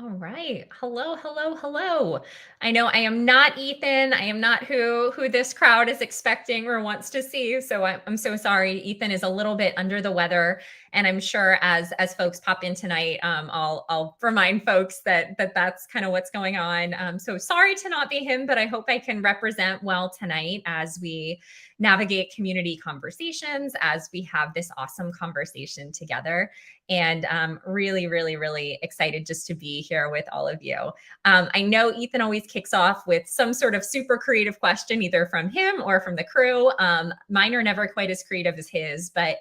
All right. Hello, hello, hello. I know I am not Ethan. I am not who this crowd is expecting or wants to see. So I'm so sorry. Ethan is a little bit under the weather, and I'm sure as folks pop in tonight, I'll remind folks that that's kind of what's going on. So sorry to not be him, but I hope I can represent well tonight as we navigate community conversations, as we have this awesome conversation together. And really, really, really excited just to be here with all of you. I know Ethan always kicks off with some sort of super creative question, either from him or from the crew. Mine are never quite as creative as his, but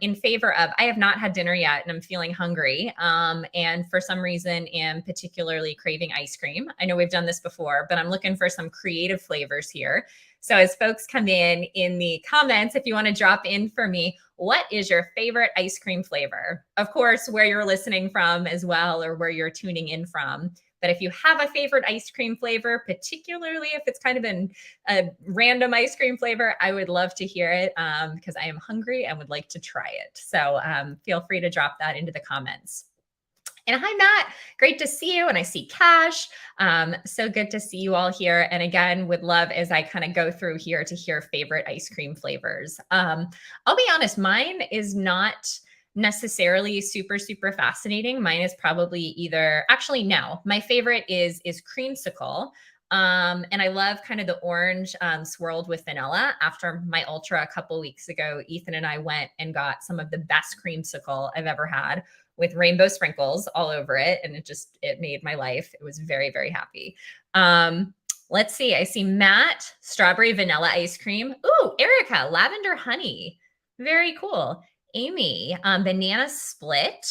in favor of, I have not had dinner yet and I'm feeling hungry. And for some reason, am particularly craving ice cream. I know we've done this before, but I'm looking for some creative flavors here. So as folks come in the comments, if you want to drop in for me, what is your favorite ice cream flavor? Of course, where you're listening from as well, or where you're tuning in from. But if you have a favorite ice cream flavor, particularly if it's kind of a random ice cream flavor, I would love to hear it because I am hungry and would like to try it. So feel free to drop that into the comments. And hi, Matt. Great to see you. And I see Cash. So good to see you all here. And again, would love as I kind of go through here to hear favorite ice cream flavors. I'll be honest, mine is not necessarily super, super fascinating. Mine is probably either, actually, no, my favorite is creamsicle. And I love kind of the orange swirled with vanilla. After my ultra a couple weeks ago, Ethan and I went and got some of the best creamsicle I've ever had with rainbow sprinkles all over it. And it made my life. It was very, very happy. Let's see. I see Matt, strawberry vanilla ice cream. Ooh, Erica, lavender honey. Very cool. Amy, banana split.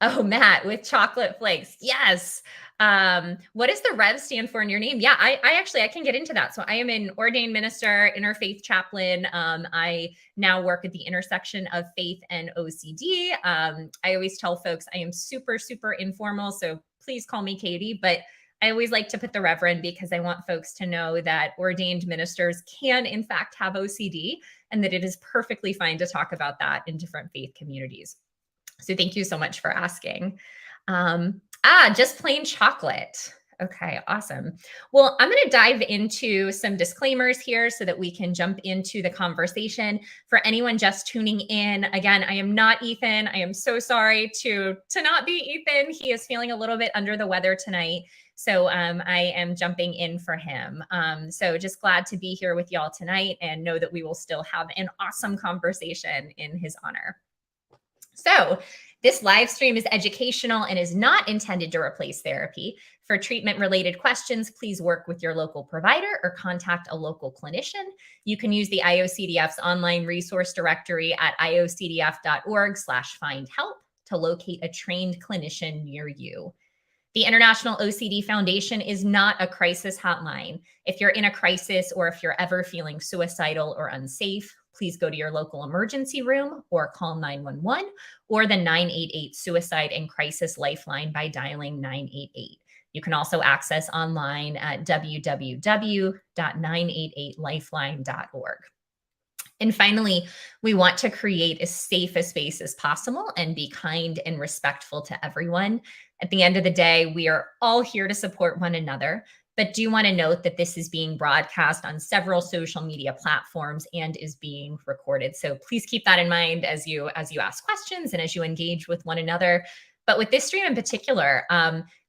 Oh, Matt, with chocolate flakes. Yes. What does the Rev stand for in your name? Yeah, I can get into that. So I am an ordained minister, interfaith chaplain. I now work at the intersection of faith and OCD. I always tell folks I am super, super informal. So please call me Katie, but I always like to put the Reverend because I want folks to know that ordained ministers can in fact have OCD and that it is perfectly fine to talk about that in different faith communities. So thank you so much for asking. Just plain chocolate. Okay, awesome. Well, I'm going to dive into some disclaimers here so that we can jump into the conversation. For anyone just tuning in, again, I am not Ethan. I am so sorry to not be Ethan. He is feeling a little bit under the weather tonight. So I am jumping in for him. So just glad to be here with y'all tonight and know that we will still have an awesome conversation in his honor. So this live stream is educational and is not intended to replace therapy. For treatment-related questions, please work with your local provider or contact a local clinician. You can use the IOCDF's online resource directory at iocdf.org/find-help to locate a trained clinician near you. The International OCD Foundation is not a crisis hotline. If you're in a crisis or if you're ever feeling suicidal or unsafe, please go to your local emergency room or call 911 or the 988 Suicide and Crisis Lifeline by dialing 988. You can also access online at www.988lifeline.org. And finally, we want to create as safe a space as possible and be kind and respectful to everyone. At the end of the day, we are all here to support one another, but do want to note that this is being broadcast on several social media platforms and is being recorded. So please keep that in mind as you ask questions and as you engage with one another. But with this stream in particular,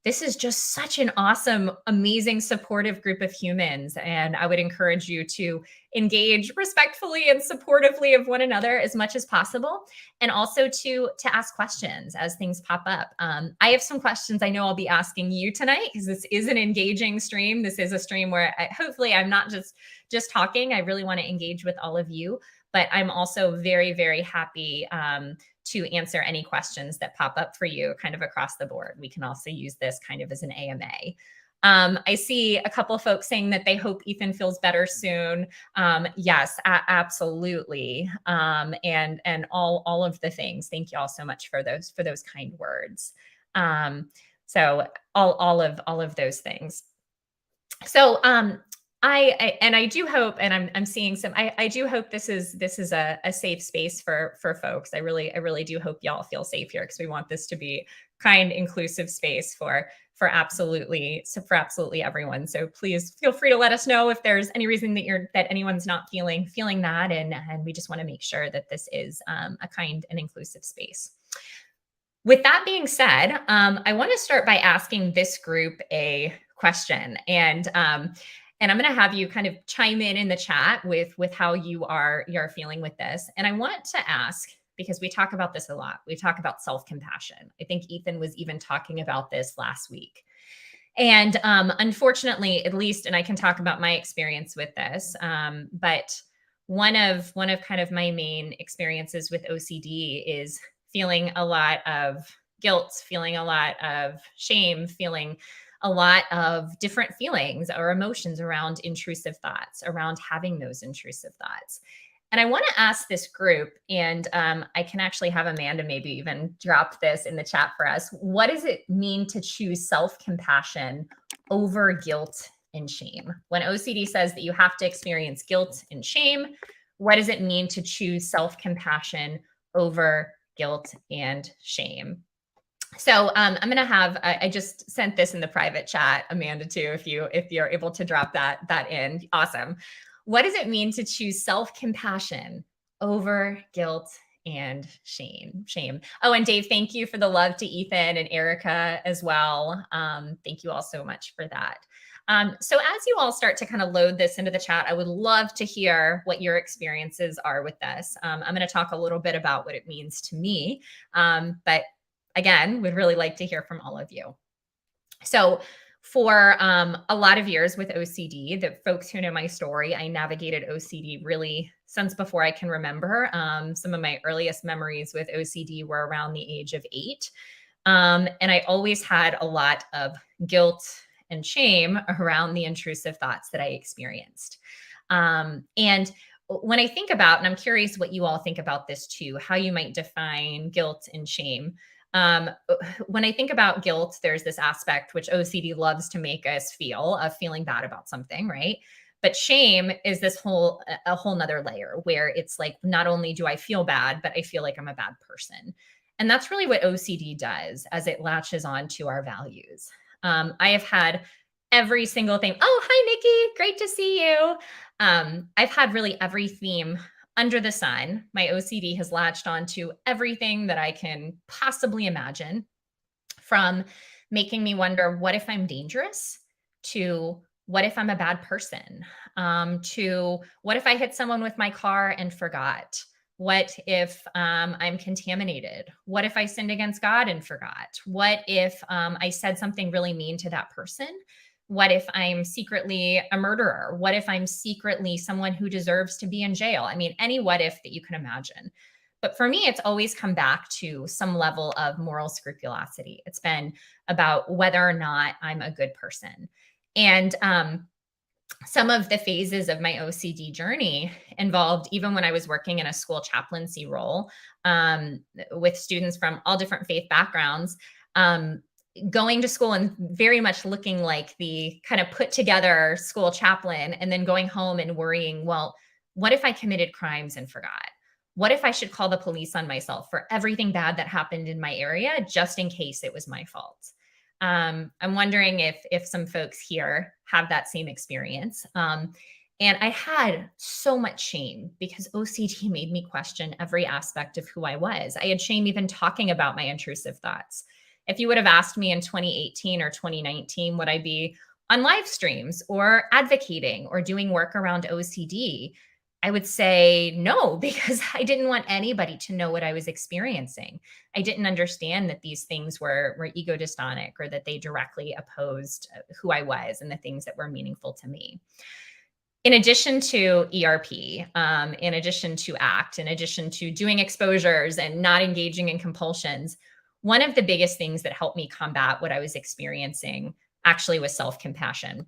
this is just such an awesome, amazing, supportive group of humans. And I would encourage you to engage respectfully and supportively of one another as much as possible. And also to ask questions as things pop up. I have some questions I know I'll be asking you tonight because this is an engaging stream. This is a stream where hopefully I'm not just talking. I really want to engage with all of you. But I'm also very, very happy to answer any questions that pop up for you kind of across the board. We can also use this kind of as an AMA. I see a couple of folks saying that they hope Ethan feels better soon. Yes, absolutely. And all of the things. Thank you all so much for those kind words. So all of those things. So And I do hope, and I'm seeing some. I do hope this is a safe space for folks. I really do hope y'all feel safe here because we want this to be kind, inclusive space for absolutely everyone. So please feel free to let us know if there's any reason that anyone's not feeling that, and we just want to make sure that this is a kind and inclusive space. With that being said, I want to start by asking this group a question, and I'm going to have you kind of chime in the chat with how you're feeling with this. And I want to ask, because we talk about this a lot. We talk about self-compassion. I think Ethan was even talking about this last week. And unfortunately, at least, and I can talk about my experience with this, but one of kind of my main experiences with OCD is feeling a lot of guilt, feeling a lot of shame, feeling a lot of different feelings or emotions around intrusive thoughts, around having those intrusive thoughts. And I want to ask this group, and I can actually have Amanda maybe even drop this in the chat for us. What does it mean to choose self-compassion over guilt and shame? When OCD says that you have to experience guilt and shame, what does it mean to choose self-compassion over guilt and shame? So I'm going to have, I just sent this in the private chat, Amanda, too, if you're able to drop that in. Awesome. What does it mean to choose self-compassion over guilt and shame? Oh, and Dave, thank you for the love to Ethan and Erica as well. Thank you all so much for that. So as you all start to kind of load this into the chat, I would love to hear what your experiences are with this. I'm going to talk a little bit about what it means to me, but again, would really like to hear from all of you. So for a lot of years with OCD, the folks who know my story, I navigated OCD really since before I can remember. Some of my earliest memories with OCD were around the age of 8. And I always had a lot of guilt and shame around the intrusive thoughts that I experienced. And when I think about, and I'm curious what you all think about this too, how you might define guilt and shame. When I think about guilt, there's this aspect which OCD loves to make us feel of feeling bad about something, right? But shame is a whole nother layer where it's like, not only do I feel bad, but I feel like I'm a bad person. And that's really what OCD does as it latches on to our values. I have had every single thing. Oh, hi, Nikki. Great to see you. I've had really every theme under the sun. My OCD has latched onto everything that I can possibly imagine, from making me wonder, what if I'm dangerous, to what if I'm a bad person, to what if I hit someone with my car and forgot? What if I'm contaminated? What if I sinned against God and forgot? What if I said something really mean to that person? What if I'm secretly a murderer? What if I'm secretly someone who deserves to be in jail? I mean, any what if that you can imagine. But for me, it's always come back to some level of moral scrupulosity. It's been about whether or not I'm a good person. And some of the phases of my OCD journey involved, even when I was working in a school chaplaincy role with students from all different faith backgrounds, going to school and very much looking like the kind of put together school chaplain, and then going home and worrying, well, what if I committed crimes and forgot? What if I should call the police on myself for everything bad that happened in my area, just in case it was my fault? I'm wondering if some folks here have that same experience. And I had so much shame because OCD made me question every aspect of who I was. I had shame even talking about my intrusive thoughts. If you would have asked me in 2018 or 2019, would I be on live streams or advocating or doing work around OCD? I would say no, because I didn't want anybody to know what I was experiencing. I didn't understand that these things were ego dystonic, or that they directly opposed who I was and the things that were meaningful to me. In addition to ERP, in addition to ACT, in addition to doing exposures and not engaging in compulsions, one of the biggest things that helped me combat what I was experiencing actually was self-compassion.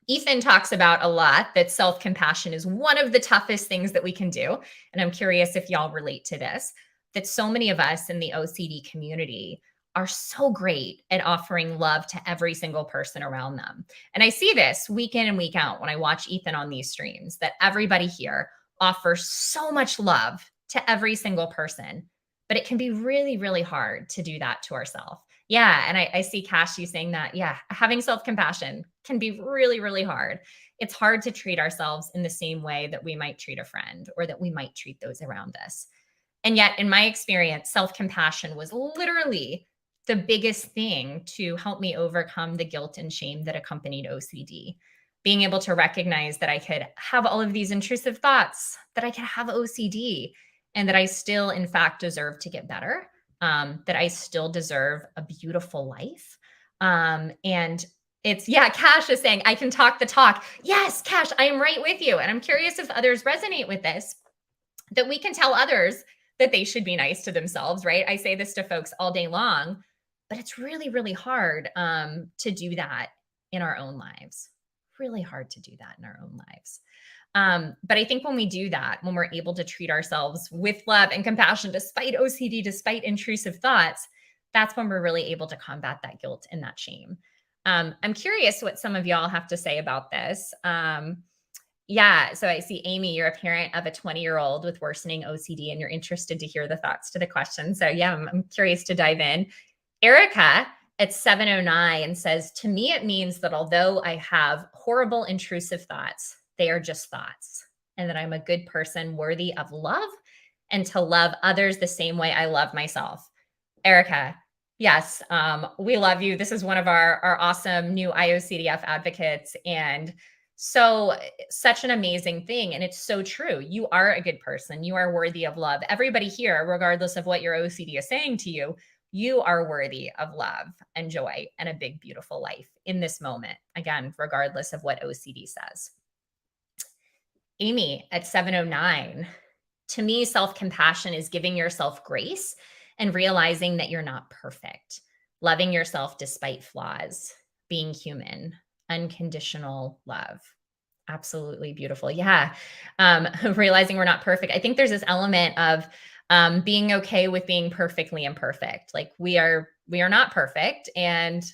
Ethan talks about a lot that self-compassion is one of the toughest things that we can do. And I'm curious if y'all relate to this, that so many of us in the OCD community are so great at offering love to every single person around them. And I see this week in and week out when I watch Ethan on these streams, that everybody here offers so much love to every single person, but it can be really, really hard to do that to ourselves. Yeah. And I see Cash, you saying that, yeah, having self compassion can be really, really hard. It's hard to treat ourselves in the same way that we might treat a friend or that we might treat those around us. And yet, in my experience, self compassion was literally the biggest thing to help me overcome the guilt and shame that accompanied OCD. Being able to recognize that I could have all of these intrusive thoughts, that I could have OCD, and that I still, in fact, deserve to get better, that I still deserve a beautiful life. And it's, yeah, Cash is saying, I can talk the talk. Yes, Cash, I am right with you. And I'm curious if others resonate with this, that we can tell others that they should be nice to themselves, right? I say this to folks all day long, but it's really, really hard to do that in our own lives. Really hard to do that in our own lives. But I think when we do that, when we're able to treat ourselves with love and compassion, despite OCD, despite intrusive thoughts, that's when we're really able to combat that guilt and that shame. I'm curious what some of y'all have to say about this. Yeah. So I see, Amy, you're a parent of a 20-year-old with worsening OCD, and you're interested to hear the thoughts to the question. So yeah, I'm curious to dive in. Erica at 709 says, to me, it means that although I have horrible intrusive thoughts, they are just thoughts, and that I'm a good person worthy of love and to love others the same way I love myself. Erica, yes, we love you. This is one of our awesome new IOCDF advocates. And so such an amazing thing. And it's so true. You are a good person. You are worthy of love. Everybody here, regardless of what your OCD is saying to you, you are worthy of love and joy and a big, beautiful life in this moment. Again, regardless of what OCD says. Amy at 709, to me, self-compassion is giving yourself grace and realizing that you're not perfect, loving yourself despite flaws, being human, unconditional love. Absolutely beautiful. Yeah. Realizing we're not perfect. I think there's this element of being okay with being perfectly imperfect. Like we are not perfect, and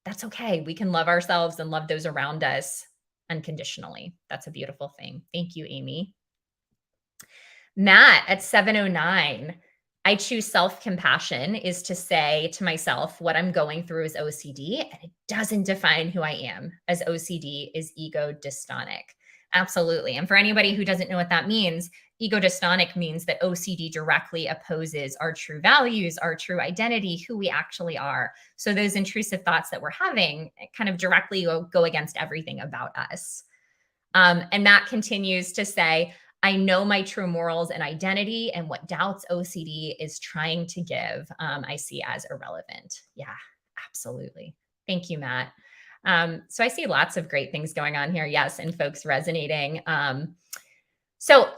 that's okay. We can love ourselves and love those around us unconditionally. That's a beautiful thing. Thank you, Amy. Matt at 709, I choose self-compassion is to say to myself, what I'm going through is OCD, and it doesn't define who I am, as OCD is ego dystonic. Absolutely. And for anybody who doesn't know what that means, ego dystonic means that OCD directly opposes our true values, our true identity, who we actually are. So those intrusive thoughts that we're having kind of directly go against everything about us. And Matt continues to say, I know my true morals and identity, and what doubts OCD is trying to give, I see as irrelevant. Yeah, absolutely. Thank you, Matt. So I see lots of great things going on here. Yes, and folks resonating. So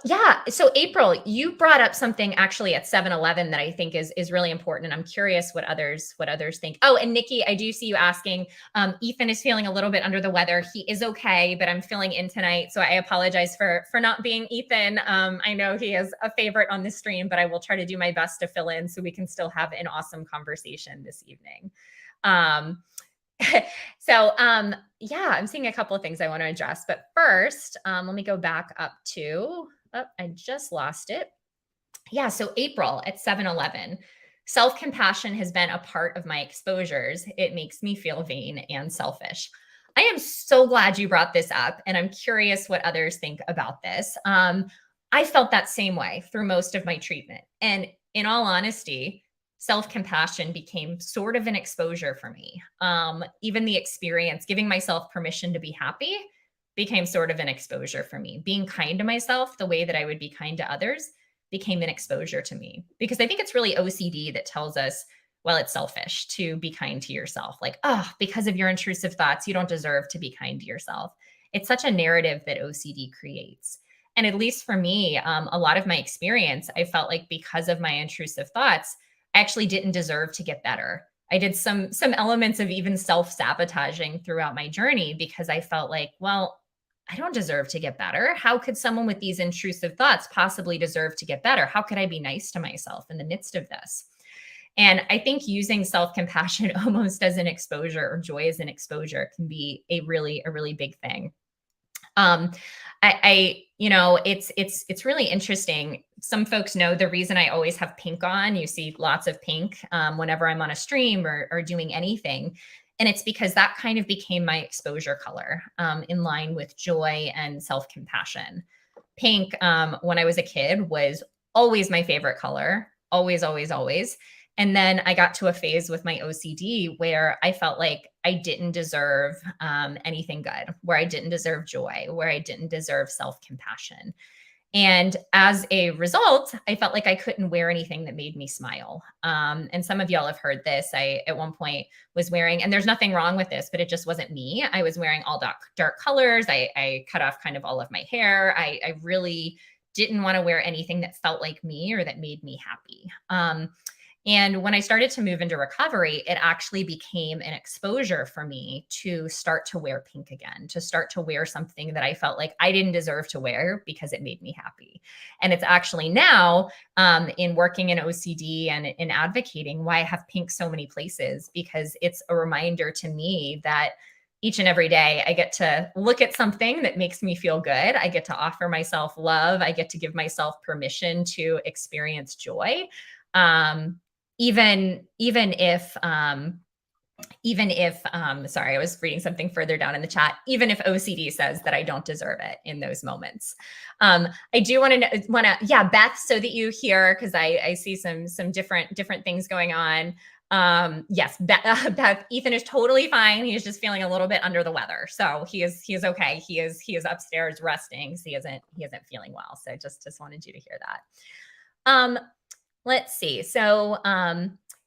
April, you brought up something actually at 711 that I think is really important, and I'm curious what others think. Oh, and Nikki, I do see you asking. Ethan is feeling a little bit under the weather. He is okay, but I'm filling in tonight, so I apologize for not being Ethan. I know he is a favorite on this stream, but I will try to do my best to fill in so we can still have an awesome conversation this evening. Yeah, I'm seeing a couple of things I want to address, but first, let me go back up to, I just lost it. Yeah, so April at 711, self-compassion has been a part of my exposures. It makes me feel vain and selfish. I am so glad you brought this up, and I'm curious what others think about this. I felt that same way through most of my treatment. And in all honesty, self-compassion became sort of an exposure for me. Even the experience, giving myself permission to be happy, became sort of an exposure for me. Being kind to myself the way that I would be kind to others became an exposure to me, because I think it's really OCD that tells us, well, it's selfish to be kind to yourself. Like, oh, because of your intrusive thoughts, you don't deserve to be kind to yourself. It's such a narrative that OCD creates. And at least for me, a lot of my experience, I felt like because of my intrusive thoughts, I actually didn't deserve to get better. I did some elements of even self-sabotaging throughout my journey, because I felt like, well, I don't deserve to get better. How could someone with these intrusive thoughts possibly deserve to get better? How could I be nice to myself in the midst of this? And I think using self-compassion almost as an exposure or joy as an exposure can be a really big thing. Um, it's really interesting. Some folks know the reason I always have pink on. You see lots of pink whenever I'm on a stream or doing anything. And it's because that kind of became my exposure color in line with joy and self compassion. Pink, when I was a kid, was always my favorite color. Always, always, always. And then I got to a phase with my OCD where I felt like I didn't deserve anything good, where I didn't deserve joy, where I didn't deserve self compassion. And as a result, I felt like I couldn't wear anything that made me smile. And some of y'all have heard this. I, at one point, was wearing, and there's nothing wrong with this, but it just wasn't me. I was wearing all dark colors. I cut off kind of all of my hair. I really didn't want to wear anything that felt like me or that made me happy. And when I started to move into recovery, it actually became an exposure for me to start to wear pink again, to start to wear something that I felt like I didn't deserve to wear because it made me happy. And it's actually now in working in OCD and in advocating why I have pink so many places, because it's a reminder to me that each and every day I get to look at something that makes me feel good. I get to offer myself love. I get to give myself permission to experience joy. Um, even if sorry, I was reading something further down in the chat, even if OCD says that I don't deserve it in those moments. I do want to yeah, Beth, so that you hear, because I see some different things going on. Yes, Beth, Ethan is totally fine. He is just feeling a little bit under the weather. So he is okay. He is upstairs resting. So he isn't feeling well. So just wanted you to hear that. Let's see. So,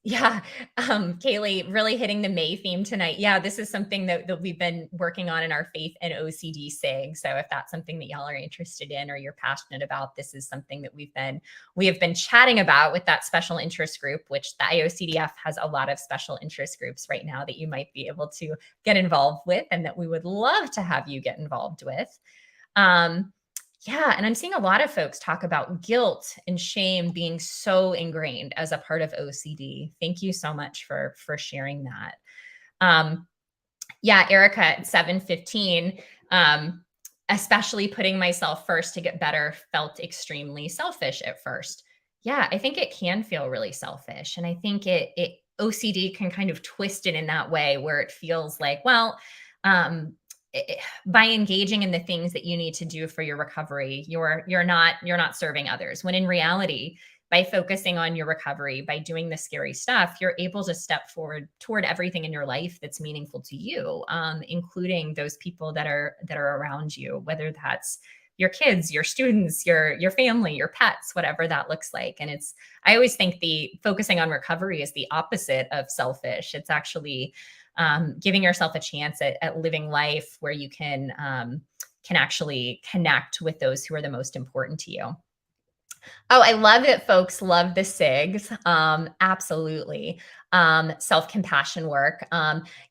yeah, Kaylee, really hitting the May theme tonight. Yeah, this is something that we've been working on in our faith and OCD SIG. So if that's something that y'all are interested in or you're passionate about, this is something that we have been chatting about with that special interest group, which the IOCDF has a lot of special interest groups right now that you might be able to get involved with and that we would love to have you get involved with. Yeah, and I'm seeing a lot of folks talk about guilt and shame being so ingrained as a part of OCD. Thank you so much for sharing that. Yeah, Erica at 7:15, especially putting myself first to get better felt extremely selfish at first. Yeah, I think it can feel really selfish, and I think it OCD can kind of twist it in that way where it feels like, well, um, by engaging in the things that you need to do for your recovery, you're not serving others. When in reality, by focusing on your recovery, by doing the scary stuff, you're able to step forward toward everything in your life that's meaningful to you, including those people that are around you, whether that's your kids, your students, your family, your pets, whatever that looks like. And I always think the focusing on recovery is the opposite of selfish. It's actually giving yourself a chance at living life where you can actually connect with those who are the most important to you. Oh, I love that folks love the SIGs. Absolutely. Self-compassion work.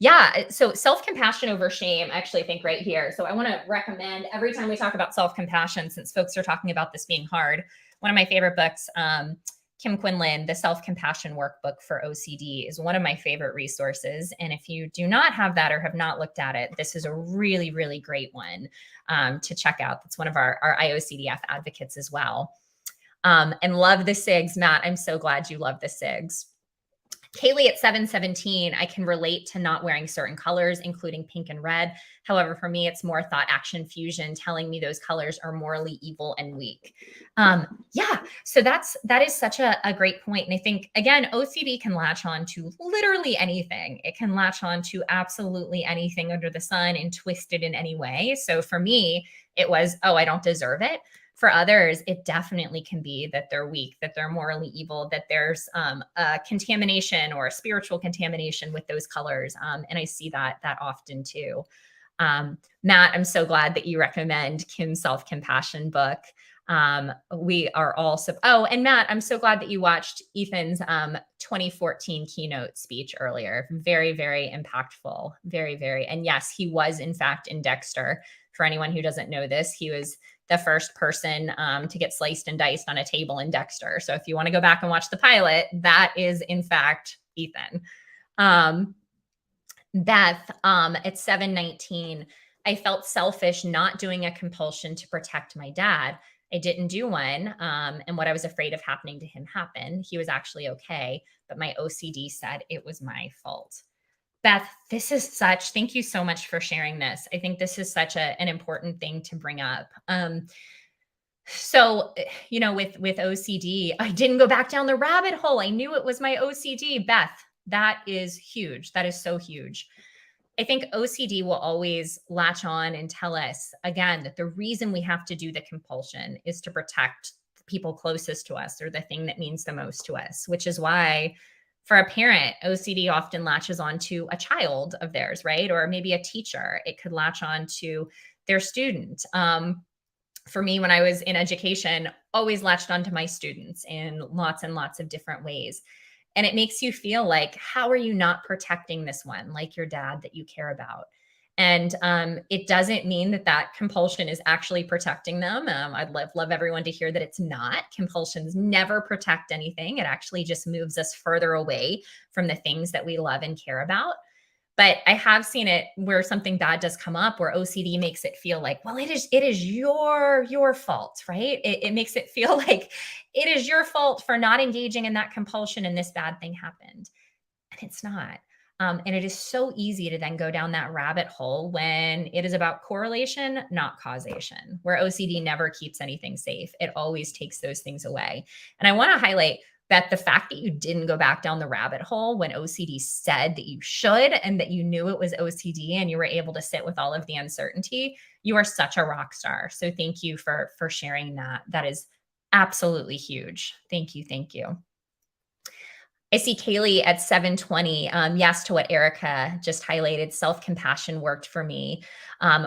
Yeah, so self-compassion over shame, I actually think right here. So I want to recommend, every time we talk about self-compassion, since folks are talking about this being hard, one of my favorite books, Kim Quinlan, the Self-Compassion Workbook for OCD, is one of my favorite resources. And if you do not have that or have not looked at it, this is a really, really great one to check out. That's one of our IOCDF advocates as well. And love the SIGs. Matt, I'm so glad you love the SIGs. Kaylee at 7:17, I can relate to not wearing certain colors, including pink and red. However, for me, it's more thought action fusion telling me those colors are morally evil and weak. Yeah, so that is such a great point. And I think, again, OCD can latch on to literally anything. It can latch on to absolutely anything under the sun and twist it in any way. So for me, it was, oh, I don't deserve it. For others, it definitely can be that they're weak, that they're morally evil, that there's a contamination or a spiritual contamination with those colors. And I see that often too. Matt, I'm so glad that you recommend Kim's self-compassion book. We are all oh, and Matt, I'm so glad that you watched Ethan's 2014 keynote speech earlier. Very, very impactful. Very, very. And yes, he was in fact in Dexter. For anyone who doesn't know this, he was the first person to get sliced and diced on a table in Dexter. So if you want to go back and watch the pilot, that is in fact Ethan. Um, Beth, at 7:19, I felt selfish not doing a compulsion to protect my dad. I didn't do one. And what I was afraid of happening to him happened. He was actually okay, but my OCD said it was my fault. Beth, thank you so much for sharing this. I think this is such an important thing to bring up. With OCD, I didn't go back down the rabbit hole. I knew it was my OCD. Beth, that is huge. That is so huge. I think OCD will always latch on and tell us again that the reason we have to do the compulsion is to protect the people closest to us or the thing that means the most to us, which is why for a parent, OCD often latches on to a child of theirs, right? Or maybe a teacher. It could latch on to their student. For me, when I was in education, always latched onto my students in lots and lots of different ways. And it makes you feel like, how are you not protecting this one, like your dad that you care about? And it doesn't mean that that compulsion is actually protecting them. I'd love everyone to hear that it's not. Compulsions never protect anything. It actually just moves us further away from the things that we love and care about. But I have seen it where something bad does come up where OCD makes it feel like, well, it is your fault, right? It makes it feel like it is your fault for not engaging in that compulsion and this bad thing happened. And it's not. And it is so easy to then go down that rabbit hole when it is about correlation, not causation, where OCD never keeps anything safe. It always takes those things away. And I want to highlight that the fact that you didn't go back down the rabbit hole when OCD said that you should and that you knew it was OCD and you were able to sit with all of the uncertainty, you are such a rock star. So thank you for sharing that. That is absolutely huge. Thank you. Thank you. I see Kaylee at 7:20. Yes, to what Erica just highlighted, self-compassion worked for me.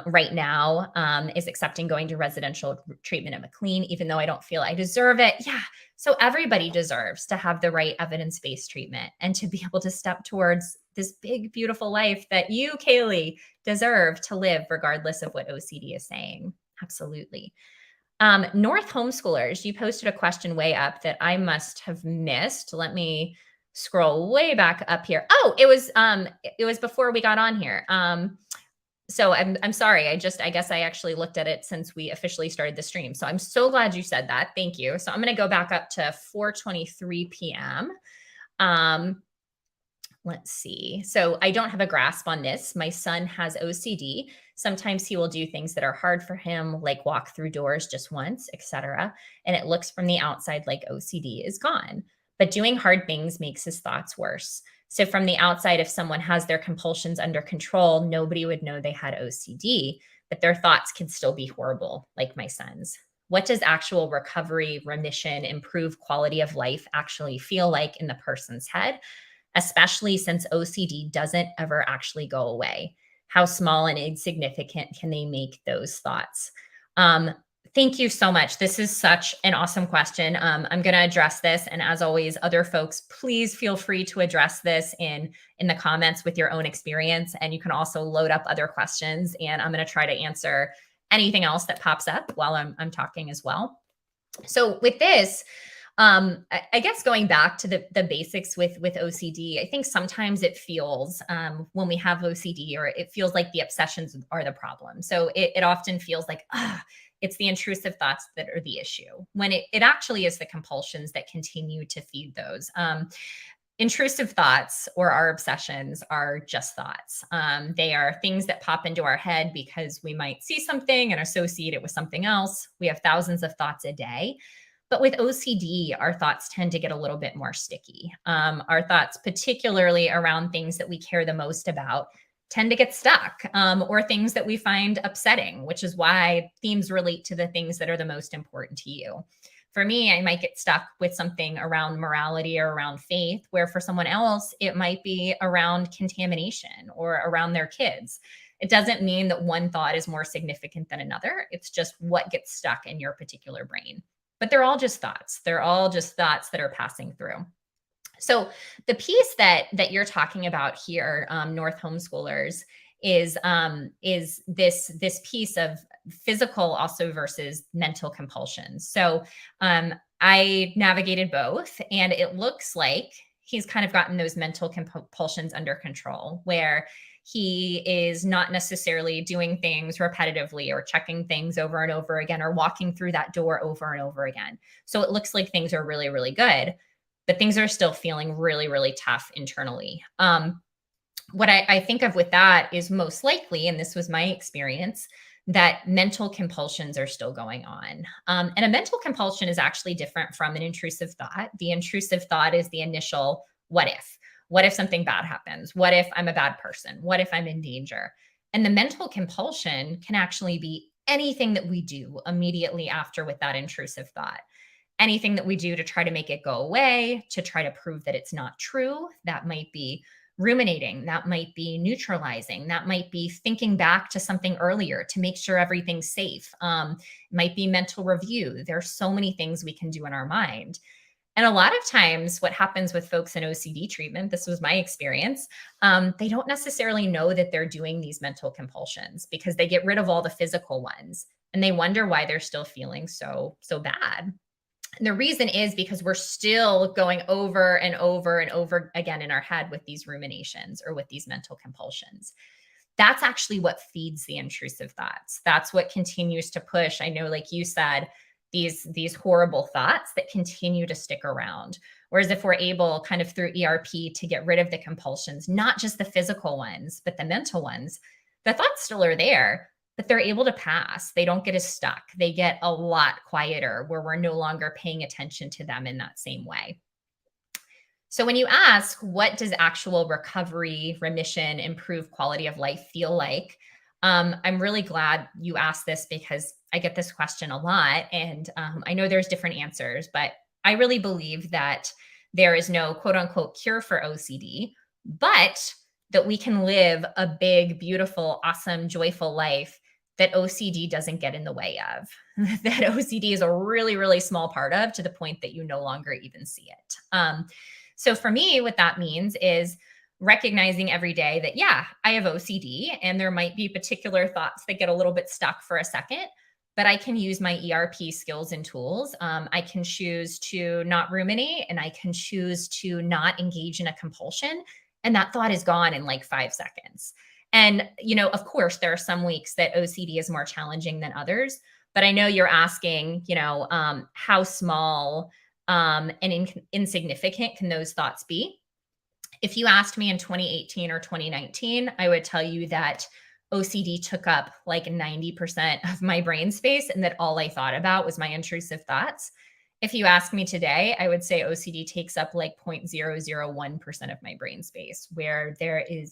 Right now is accepting going to residential treatment at McLean, even though I don't feel I deserve it. Yeah. So everybody deserves to have the right evidence-based treatment and to be able to step towards this big, beautiful life that you, Kaylee, deserve to live, regardless of what OCD is saying. Absolutely. North homeschoolers, you posted a question way up that I must have missed. Let me scroll way back up here. Oh, it was before we got on here. So I'm sorry. I guess I actually looked at it since we officially started the stream. So I'm so glad you said that. Thank you. So I'm going to go back up to 4:23 p.m. Let's see. So I don't have a grasp on this. My son has OCD. Sometimes he will do things that are hard for him, like walk through doors just once, etc. And it looks from the outside like OCD is gone. But doing hard things makes his thoughts worse. So from the outside, if someone has their compulsions under control, nobody would know they had OCD, but their thoughts can still be horrible, like my son's. What does actual recovery, remission, improved quality of life actually feel like in the person's head? Especially since OCD doesn't ever actually go away. How small and insignificant can they make those thoughts? Thank you so much. This is such an awesome question. I'm going to address this. And as always, other folks, please feel free to address this in the comments with your own experience. And you can also load up other questions. And I'm going to try to answer anything else that pops up while I'm talking as well. So with this, I guess going back to the basics with OCD, I think sometimes it feels when we have OCD, or it feels like the obsessions are the problem. So it often feels like, it's the intrusive thoughts that are the issue, when it actually is the compulsions that continue to feed those. Intrusive thoughts or our obsessions are just thoughts. They are things that pop into our head because we might see something and associate it with something else. We have thousands of thoughts a day. But with OCD, our thoughts tend to get a little bit more sticky. Our thoughts, particularly around things that we care the most about, tend to get stuck, or things that we find upsetting, which is why themes relate to the things that are the most important to you. For me, I might get stuck with something around morality or around faith, where for someone else, it might be around contamination or around their kids. It doesn't mean that one thought is more significant than another. It's just what gets stuck in your particular brain. But they're all just thoughts. They're all just thoughts that are passing through. So the piece that you're talking about here, North homeschoolers, is this piece of physical also versus mental compulsions. So I navigated both, and it looks like he's kind of gotten those mental compulsions under control, where he is not necessarily doing things repetitively or checking things over and over again or walking through that door over and over again. So it looks like things are really, really good, but things are still feeling really, really tough internally. What I think of with that is most likely, and this was my experience, that mental compulsions are still going on. And a mental compulsion is actually different from an intrusive thought. The intrusive thought is the initial what if? What if something bad happens? What if I'm a bad person? What if I'm in danger? And the mental compulsion can actually be anything that we do immediately after with that intrusive thought. Anything that we do to try to make it go away, to try to prove that it's not true. That might be ruminating, that might be neutralizing, that might be thinking back to something earlier to make sure everything's safe. It might be mental review. There's so many things we can do in our mind. And a lot of times, what happens with folks in OCD treatment, this was my experience, they don't necessarily know that they're doing these mental compulsions because they get rid of all the physical ones, and they wonder why they're still feeling so bad. And the reason is because we're still going over and over and over again in our head with these ruminations or with these mental compulsions. That's actually what feeds the intrusive thoughts. That's what continues to push. I know, like you said, these horrible thoughts that continue to stick around. Whereas if we're able kind of through ERP to get rid of the compulsions, not just the physical ones, but the mental ones, the thoughts still are there, but they're able to pass. They don't get as stuck. They get a lot quieter where we're no longer paying attention to them in that same way. So when you ask, what does actual recovery, remission, improved quality of life feel like? I'm really glad you asked this because I get this question a lot. And I know there's different answers, but I really believe that there is no quote unquote cure for OCD, but that we can live a big, beautiful, awesome, joyful life that OCD doesn't get in the way of, that OCD is a really, really small part of, to the point that you no longer even see it. So for me, what that means is recognizing every day that, yeah, I have OCD and there might be particular thoughts that get a little bit stuck for a second, but I can use my ERP skills and tools. I can choose to not ruminate, and I can choose to not engage in a compulsion. And that thought is gone in like 5 seconds. And, of course, there are some weeks that OCD is more challenging than others, but I know you're asking, how small and insignificant can those thoughts be? If you asked me in 2018 or 2019, I would tell you that OCD took up like 90% of my brain space, and that all I thought about was my intrusive thoughts. If you ask me today, I would say OCD takes up like 0.001% of my brain space, where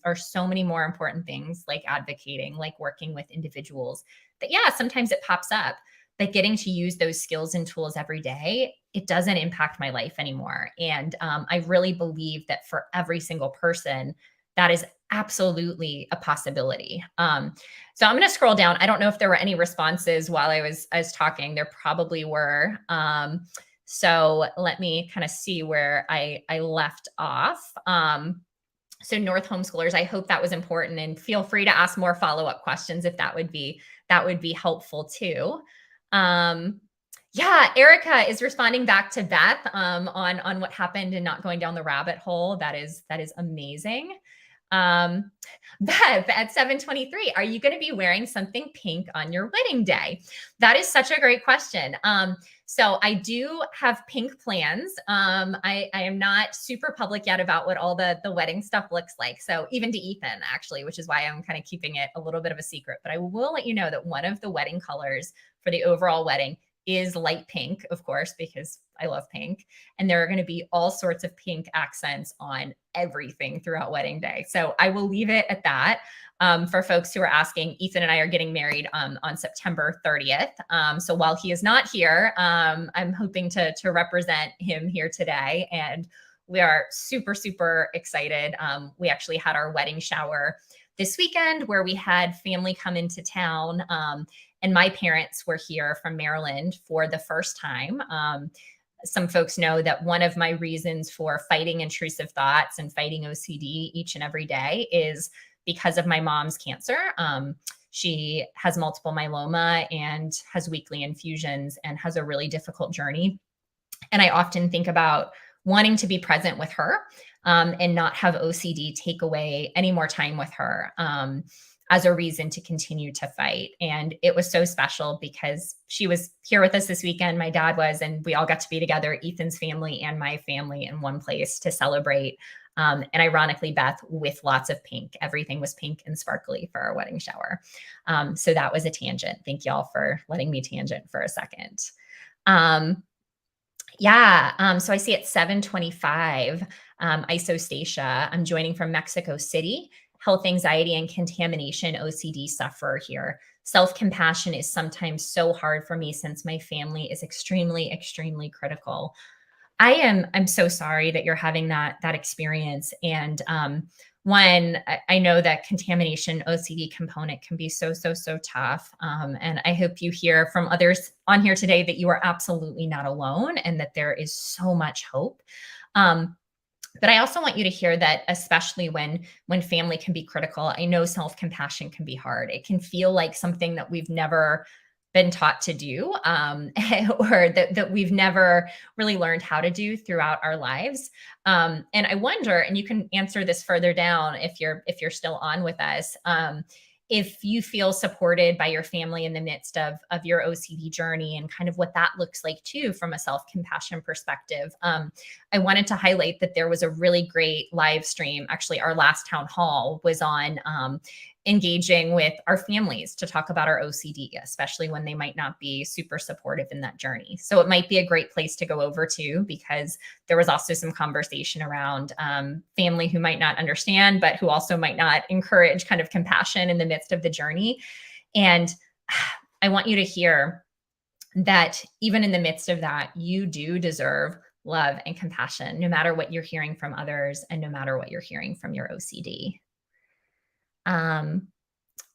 are so many more important things like advocating, like working with individuals, that yeah, sometimes it pops up, but getting to use those skills and tools every day, it doesn't impact my life anymore. And I really believe that for every single person, that is absolutely a possibility. So I'm going to scroll down. I don't know if there were any responses while I was talking. There probably were. So let me kind of see where I left off. So North homeschoolers, I hope that was important, and feel free to ask more follow-up questions if that would be helpful too. Yeah, Erica is responding back to Beth on what happened and not going down the rabbit hole. That is amazing. Beth at 7:23, are you going to be wearing something pink on your wedding day? That is such a great question. So I do have pink plans. I am not super public yet about what all the wedding stuff looks like. So even to Ethan, actually, which is why I'm kind of keeping it a little bit of a secret, but I will let you know that one of the wedding colors for the overall wedding is light pink, of course, because I love pink. And there are going to be all sorts of pink accents on everything throughout wedding day. So I will leave it at that. For folks who are asking, Ethan and I are getting married on September 30th. So while he is not here, I'm hoping to represent him here today. And we are super, super excited. We actually had our wedding shower this weekend where we had family come into town. And my parents were here from Maryland for the first time. Some folks know that one of my reasons for fighting intrusive thoughts and fighting OCD each and every day is because of my mom's cancer. She has multiple myeloma and has weekly infusions and has a really difficult journey. And I often think about wanting to be present with her, and not have OCD take away any more time with her, as a reason to continue to fight. And it was so special because she was here with us this weekend. My dad was, and we all got to be together, Ethan's family and my family, in one place to celebrate. And ironically, Beth, with lots of pink. Everything was pink and sparkly for our wedding shower. So that was a tangent. Thank you all for letting me tangent for a second. So I see it's 7:25, isostasia. I'm joining from Mexico City. Health anxiety and contamination, OCD sufferer here. Self-compassion is sometimes so hard for me since my family is extremely, extremely critical. I'm so sorry that you're having that experience. And when I know that contamination OCD component can be so tough. And I hope you hear from others on here today that you are absolutely not alone and that there is so much hope. But I also want you to hear that, especially when family can be critical, I know self-compassion can be hard. It can feel like something that we've never been taught to do, or that we've never really learned how to do throughout our lives. And I wonder, and you can answer this further down if you're still on with us, if you feel supported by your family in the midst of your OCD journey and kind of what that looks like too from a self-compassion perspective. I wanted to highlight that there was a really great live stream. Actually, our last town hall was on engaging with our families to talk about our OCD, especially when they might not be super supportive in that journey. So it might be a great place to go over to, because there was also some conversation around family who might not understand, but who also might not encourage kind of compassion in the midst of the journey. And I want you to hear that even in the midst of that, you do deserve love and compassion, no matter what you're hearing from others and no matter what you're hearing from your OCD.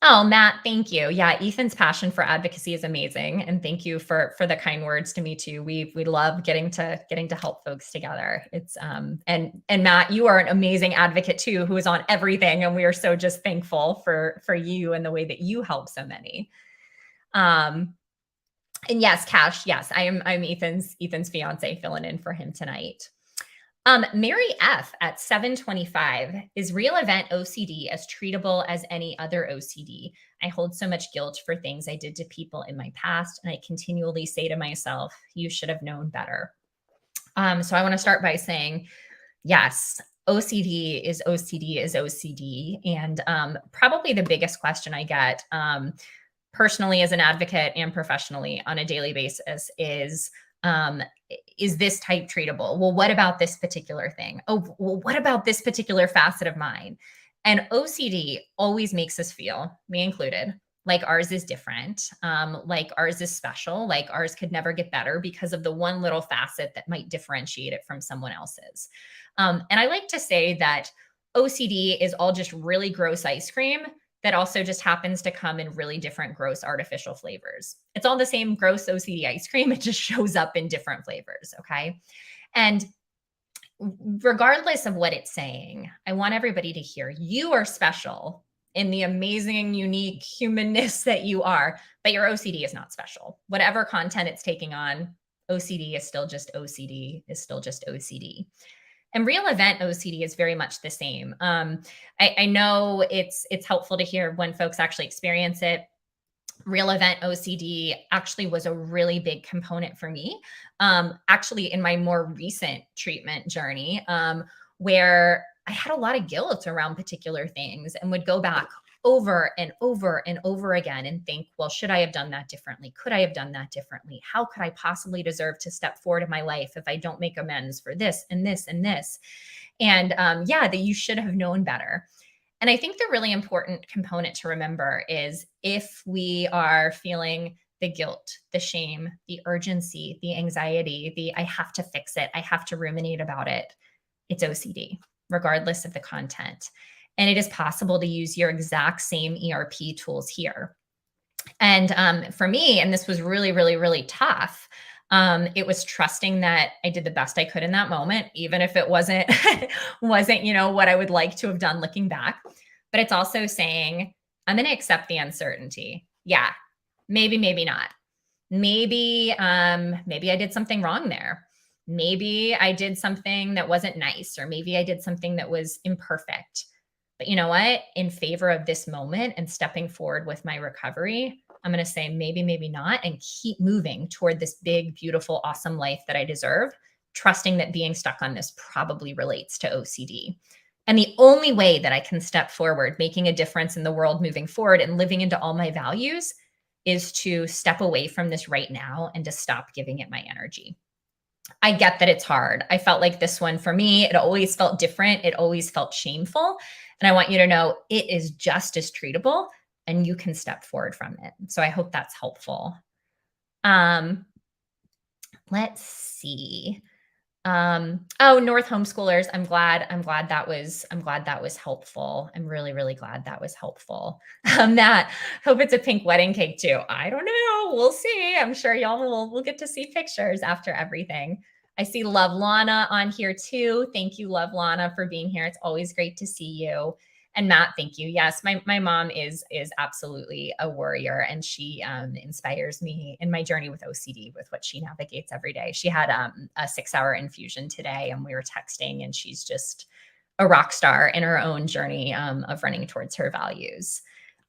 Oh, Matt, thank you. Yeah, Ethan's passion for advocacy is amazing, and thank you for the kind words to me too. We love getting to help folks together. It's and Matt, you are an amazing advocate too, who is on everything, and we are so just thankful for you and the way that you help so many. And yes, Cash, yes, I'm Ethan's fiance, filling in for him tonight. Mary F at 7:25, is real event OCD as treatable as any other OCD? I hold so much guilt for things I did to people in my past, and I continually say to myself, you should have known better. So I want to start by saying, yes, OCD is OCD. And probably the biggest question I get personally as an advocate and professionally on a daily basis is this type treatable? Well, what about this particular thing? Oh, well, what about this particular facet of mine? And OCD always makes us feel, me included, like ours is different, like ours is special, like ours could never get better because of the one little facet that might differentiate it from someone else's. And I like to say that OCD is all just really gross ice cream that also just happens to come in really different gross artificial flavors. It's all the same gross OCD ice cream. It just shows up in different flavors. Okay. And regardless of what it's saying, I want everybody to hear you are special in the amazing, unique humanness that you are, but your OCD is not special. Whatever content it's taking on, OCD is still just OCD, is still just OCD. And real event OCD is very much the same. I know it's helpful to hear when folks actually experience it. Real event OCD actually was a really big component for me, actually in my more recent treatment journey, where I had a lot of guilt around particular things and would go back over and over and over again and think, well, should I have done that differently? Could I have done that differently? How could I possibly deserve to step forward in my life if I don't make amends for this and this and this? And that you should have known better. And I think the really important component to remember is if we are feeling the guilt, the shame, the urgency, the anxiety, the I have to fix it, I have to ruminate about it, it's OCD, regardless of the content. And it is possible to use your exact same ERP tools here. And for me, and this was really, really, really tough, it was trusting that I did the best I could in that moment, even if it wasn't, what I would like to have done looking back. but it's also saying, I'm going to accept the uncertainty. Yeah, maybe, maybe not. Maybe I did something wrong there. Maybe I did something that wasn't nice, or maybe I did something that was imperfect. But you know what? In favor of this moment and stepping forward with my recovery, I'm going to say maybe, maybe not, and keep moving toward this big, beautiful, awesome life that I deserve, trusting that being stuck on this probably relates to OCD. And the only way that I can step forward, making a difference in the world moving forward and living into all my values, is to step away from this right now and to stop giving it my energy. I get that it's hard. I felt like this one for me, it always felt different. It always felt shameful. And I want you to know it is just as treatable and you can step forward from it. So I hope that's helpful. Um, let's see. Oh, North homeschoolers. I'm glad that was helpful. I'm really, really glad that was helpful. Matt, hope it's a pink wedding cake too. I don't know. We'll see. I'm sure y'all will get to see pictures after everything. I see Love Lana on here too. Thank you, Love Lana, for being here. It's always great to see you. And Matt, thank you. Yes, my mom is absolutely a warrior, and she inspires me in my journey with OCD, with what she navigates every day. She had a 6-hour infusion today, and we were texting, and she's just a rock star in her own journey of running towards her values.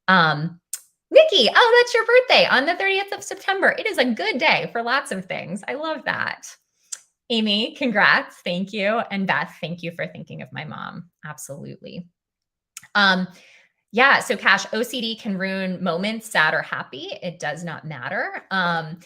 Nikki, oh, that's your birthday on the 30th of September. It is a good day for lots of things. I love that. Amy, congrats. Thank you. And Beth, thank you for thinking of my mom. Absolutely. Yeah. So Cash, OCD can ruin moments, sad or happy. It does not matter. I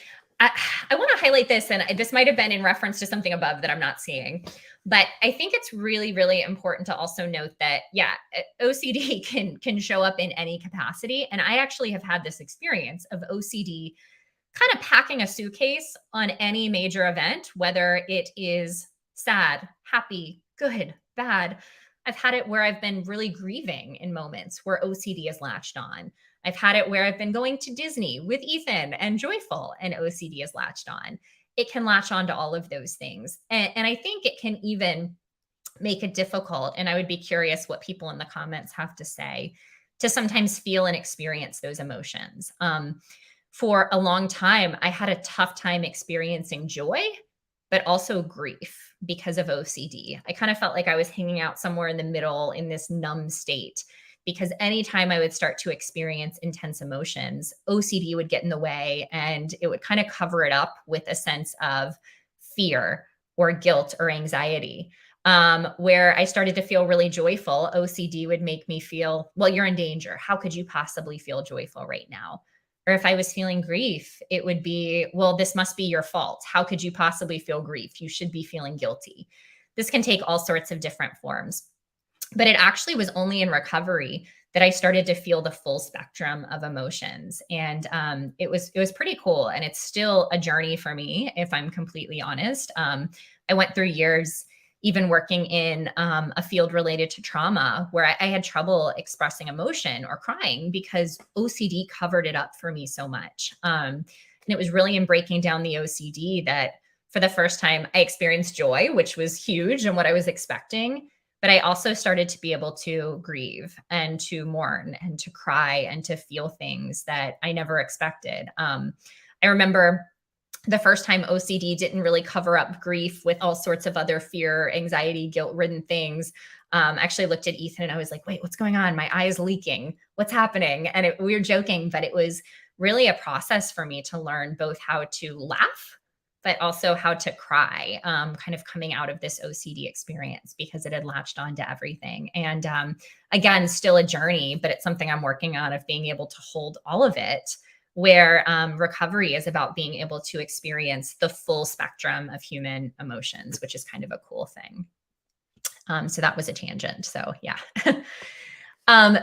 want to highlight this, and this might have been in reference to something above that I'm not seeing, but I think it's really, really important to also note that, yeah, OCD can show up in any capacity. And I actually have had this experience of OCD kind of packing a suitcase on any major event, whether it is sad, happy, good, bad. I've had it where I've been really grieving in moments where OCD is latched on. I've had it where I've been going to Disney with Ethan and joyful, and OCD is latched on. It can latch on to all of those things. And I think it can even make it difficult. And I would be curious what people in the comments have to say to sometimes feel and experience those emotions. For a long time, I had a tough time experiencing joy, but also grief because of OCD. I kind of felt like I was hanging out somewhere in the middle in this numb state, because anytime I would start to experience intense emotions, OCD would get in the way, and it would kind of cover it up with a sense of fear or guilt or anxiety. Where I started to feel really joyful, OCD would make me feel, well, you're in danger. How could you possibly feel joyful right now? Or if I was feeling grief, it would be, well, this must be your fault. How could you possibly feel grief? You should be feeling guilty. This can take all sorts of different forms. But it actually was only in recovery that I started to feel the full spectrum of emotions. And it was pretty cool. And it's still a journey for me, if I'm completely honest. I went through years even working in a field related to trauma, where I had trouble expressing emotion or crying because OCD covered it up for me so much. And it was really in breaking down the OCD that for the first time I experienced joy, which was huge and what I was expecting. But I also started to be able to grieve and to mourn and to cry and to feel things that I never expected. I remember the first time OCD didn't really cover up grief with all sorts of other fear, anxiety, guilt-ridden things. I actually looked at Ethan and I was like, wait, what's going on? My eye is leaking. What's happening? And we were joking, but it was really a process for me to learn both how to laugh, but also how to cry, kind of coming out of this OCD experience, because it had latched on to everything. And again, still a journey, but it's something I'm working on, of being able to hold all of it, where recovery is about being able to experience the full spectrum of human emotions, which is kind of a cool thing. So that was a tangent. So yeah.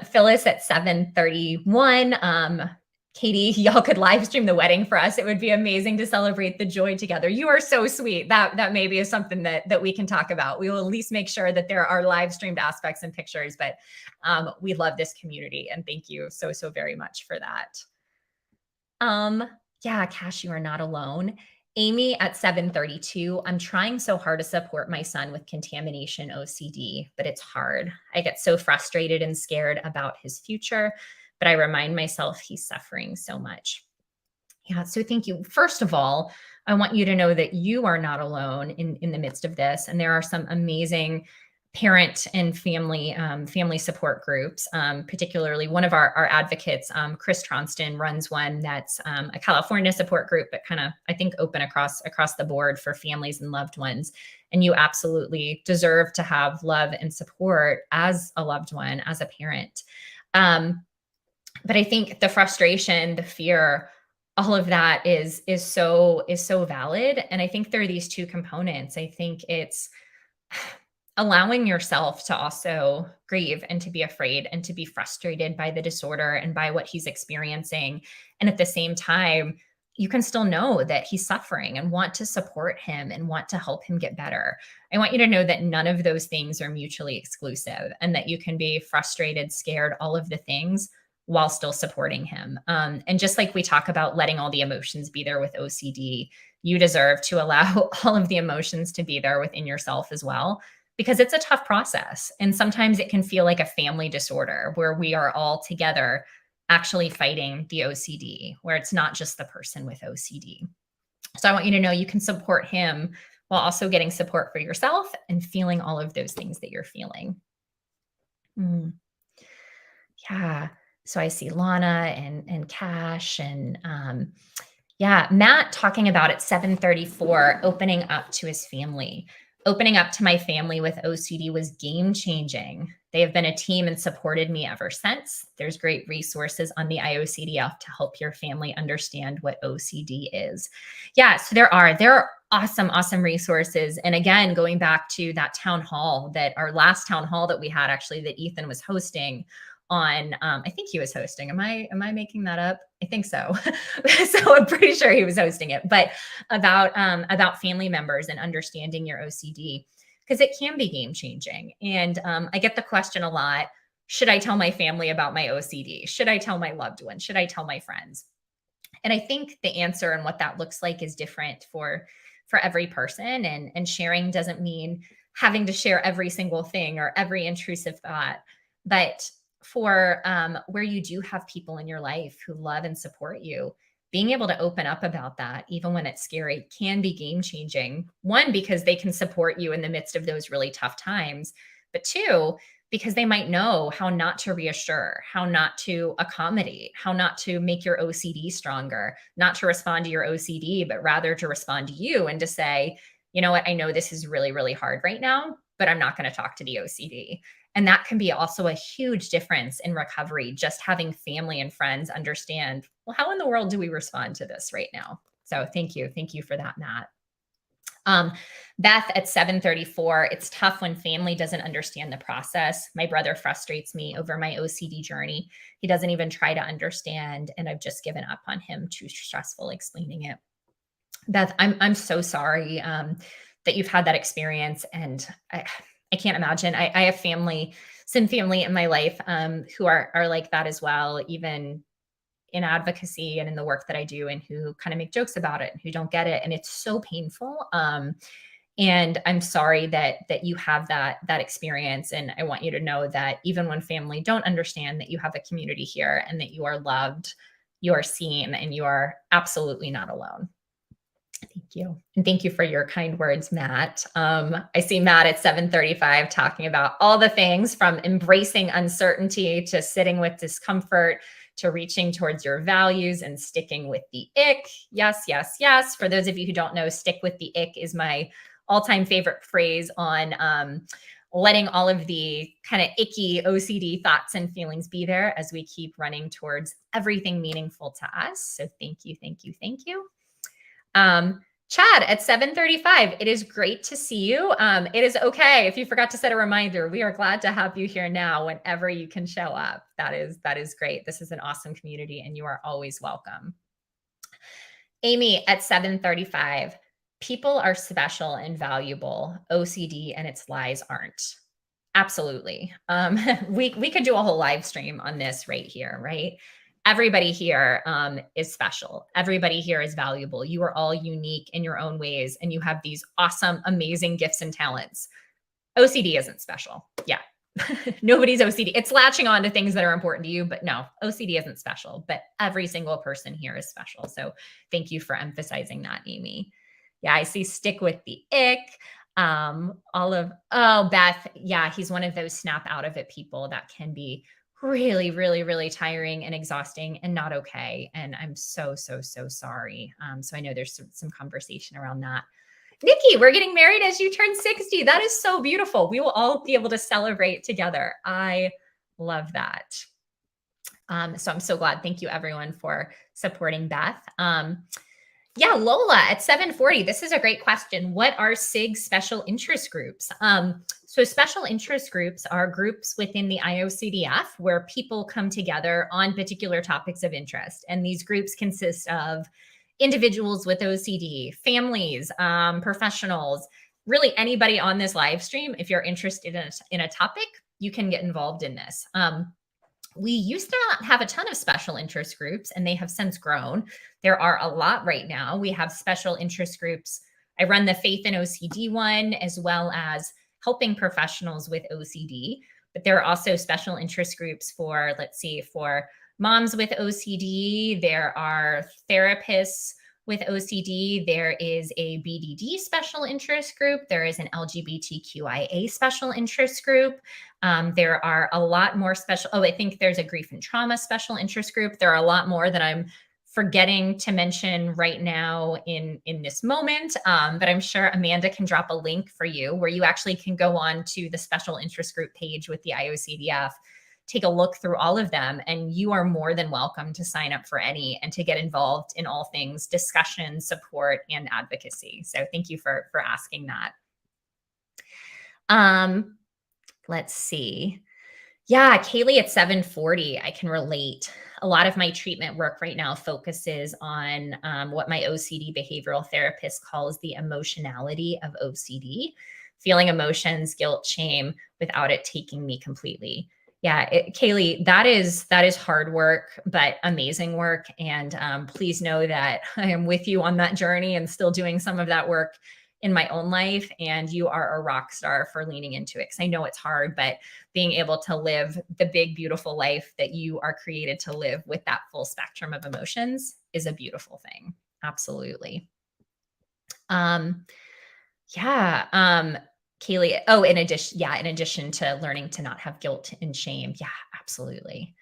Phyllis at 7:31. Katie, y'all could live stream the wedding for us. It would be amazing to celebrate the joy together. You are so sweet. That maybe is something that we can talk about. We will at least make sure that there are live streamed aspects and pictures, but we love this community, and thank you so very much for that. Yeah, Cash, you are not alone. Amy at 732, I'm trying so hard to support my son with contamination OCD, but it's hard. I get so frustrated and scared about his future, but I remind myself he's suffering so much. Yeah, so thank you. First of all, I want you to know that you are not alone in the midst of this, and there are some amazing parent and family support groups. Particularly, one of our advocates, Chris Tronston, runs one that's a California support group, but kind of I think open across the board for families and loved ones. And you absolutely deserve to have love and support as a loved one, as a parent. Um, but I think the frustration, the fear, all of that is so valid. And I think there are these two components. I think it's allowing yourself to also grieve and to be afraid and to be frustrated by the disorder and by what he's experiencing. And at the same time, you can still know that he's suffering and want to support him and want to help him get better. I want you to know that none of those things are mutually exclusive and that you can be frustrated, scared, all of the things while still supporting him. And just like we talk about letting all the emotions be there with OCD, you deserve to allow all of the emotions to be there within yourself as well, because it's a tough process. And sometimes it can feel like a family disorder where we are all together actually fighting the OCD, where it's not just the person with OCD. So I want you to know you can support him while also getting support for yourself and feeling all of those things that you're feeling. Mm, yeah. So I see Lana and Cash and yeah, Matt talking about at 734, opening up to his family. Opening up to my family with OCD was game changing. They have been a team and supported me ever since. There's great resources on the IOCDF to help your family understand what OCD is. Yeah, so there are awesome resources. And again, going back to that town hall, that our last town hall that we had actually that Ethan was hosting on, I think he was hosting. Am I making that up? I think so. So I'm pretty sure he was hosting it, but about family members and understanding your OCD, because it can be game changing. And I get the question a lot: should I tell my family about my OCD? Should I tell my loved ones? Should I tell my friends? And I think the answer and what that looks like is different for every person. And sharing doesn't mean having to share every single thing or every intrusive thought, but for where you do have people in your life who love and support you, being able to open up about that, even when it's scary, can be game changing. One, because they can support you in the midst of those really tough times, but two, because they might know how not to reassure, how not to accommodate, how not to make your OCD stronger, not to respond to your OCD, but rather to respond to you and to say, you know what, I know this is really hard right now, but I'm not going to talk to the OCD. And that can be also a huge difference in recovery, just having family and friends understand, well, how in the world do we respond to this right now? So thank you. Thank you for that, Matt. Beth at 734, it's tough when family doesn't understand the process. My brother frustrates me over my OCD journey. He doesn't even try to understand, and I've just given up on him. Too stressful explaining it. Beth, I'm so sorry that you've had that experience, and I can't imagine. I have some family in my life who are like that as well, even in advocacy and in the work that I do, and who kind of make jokes about it and who don't get it. And it's so painful. And I'm sorry that you have that experience. And I want you to know that even when family don't understand, that you have a community here and that you are loved, you are seen, and you are absolutely not alone. Thank you. And thank you for your kind words, Matt. I see Matt at 735 talking about all the things from embracing uncertainty to sitting with discomfort to reaching towards your values and sticking with the ick. Yes. For those of you who don't know, stick with the ick is my all-time favorite phrase on letting all of the kind of icky OCD thoughts and feelings be there as we keep running towards everything meaningful to us. So thank you. Chad at 735, it is great to see you. It is okay if you forgot to set a reminder. We are glad to have you here now whenever you can show up. That is great. This is an awesome community and you are always welcome. Amy at 735, people are special and valuable. OCD and its lies aren't. Absolutely. We could do a whole live stream on this right here, right? everybody here is special. Everybody here is valuable. You are all unique in your own ways, and you have these awesome, amazing gifts and talents. OCD isn't special. Yeah. Nobody's OCD. It's latching on to things that are important to you, but no, OCD isn't special, but every single person here is special. So thank you for emphasizing that, Amy. Yeah, I see stick with the ick. Oh, Beth. Yeah, he's one of those snap out of it people that can be really, really, really tiring and exhausting and not okay. And I'm so, so, so sorry. So I know there's some conversation around that. Nikki, we're getting married as you turn 60. That is so beautiful. We will all be able to celebrate together. I love that. So I'm so glad. Thank you everyone for supporting Beth. Yeah, Lola at 740. This is a great question. What are SIG special interest groups? So special interest groups are groups within the IOCDF where people come together on particular topics of interest. And these groups consist of individuals with OCD, families, professionals, really anybody on this live stream. If you're interested in a topic, you can get involved in this. We used to not have a ton of special interest groups, and they have since grown. There are a lot right now. We have special interest groups. I run the Faith and OCD one, as well as helping professionals with OCD. But there are also special interest groups for, let's see, for moms with OCD. There are therapists with OCD. There is a BDD special interest group. There is an LGBTQIA special interest group. There are a lot more special. Oh, I think there's a grief and trauma special interest group. There are a lot more that I'm forgetting to mention right now in this moment. But I'm sure Amanda can drop a link for you where you actually can go on to the special interest group page with the IOCDF, take a look through all of them, and you are more than welcome to sign up for any and to get involved in all things discussion, support, and advocacy. So thank you for asking that. Let's see. Yeah, Kaylee at 740, I can relate. A lot of my treatment work right now focuses on what my OCD behavioral therapist calls the emotionality of OCD, feeling emotions, guilt, shame, without it taking me completely. Yeah, Kaylee, that is hard work, but amazing work. And please know that I am with you on that journey and still doing some of that work in my own life. And you are a rock star for leaning into it. Because I know it's hard, but being able to live the big, beautiful life that you are created to live with that full spectrum of emotions is a beautiful thing. Absolutely. Kaylee, in addition to learning to not have guilt and shame. Yeah, absolutely.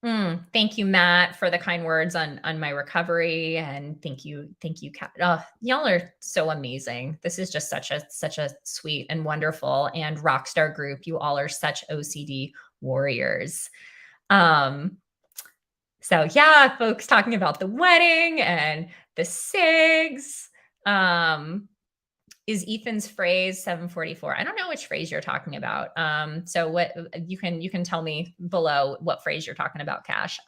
Thank you, Matt, for the kind words on my recovery. And thank you, Kat. Oh, y'all are so amazing. This is just such a sweet and wonderful and rock star group. You all are such OCD warriors. So yeah, folks talking about the wedding and the SIGs. Is Ethan's phrase 744? I don't know which phrase you're talking about. So what you can tell me below what phrase you're talking about, Cash.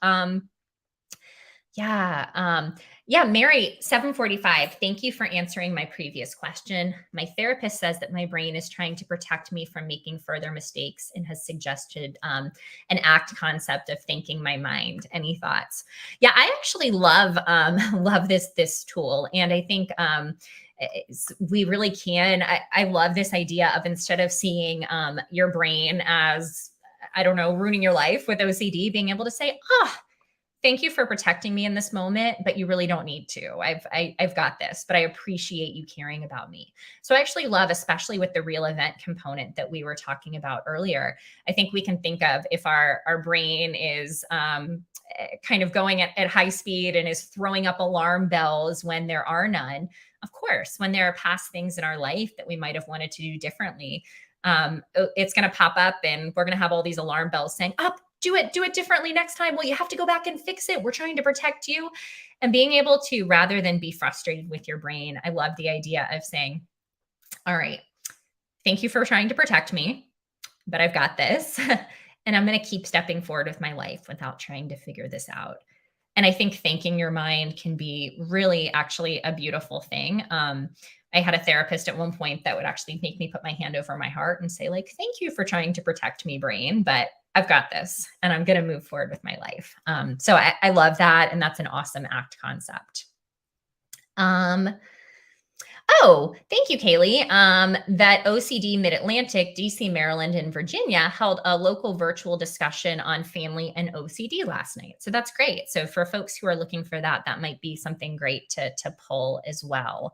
Mary 745. Thank you for answering my previous question. My therapist says that my brain is trying to protect me from making further mistakes and has suggested an ACT concept of thinking my mind. Any thoughts? Yeah, I actually love this tool, and I think we really can. I love this idea of, instead of seeing your brain as, I don't know, ruining your life with OCD, being able to say, thank you for protecting me in this moment, but you really don't need to. I've got this, but I appreciate you caring about me. So I actually love, especially with the real event component that we were talking about earlier, I think we can think of, if our brain is kind of going at high speed and is throwing up alarm bells when there are none. Of course, when there are past things in our life that we might have wanted to do differently, it's going to pop up, and we're going to have all these alarm bells saying, up, do it differently next time. Well, you have to go back and fix it. We're trying to protect you. And being able to, rather than be frustrated with your brain, I love the idea of saying, all right, thank you for trying to protect me, but I've got this. And I'm going to keep stepping forward with my life without trying to figure this out. And I think thanking your mind can be really actually a beautiful thing. I had a therapist at one point that would actually make me put my hand over my heart and say, like, thank you for trying to protect me, brain, but I've got this and I'm going to move forward with my life. So I love that. And that's an awesome ACT concept. Um, Oh, thank you, Kaylee. That OCD Mid Atlantic, DC, Maryland, and Virginia held a local virtual discussion on family and OCD last night. So that's great. So for folks who are looking for that, that might be something great to pull as well.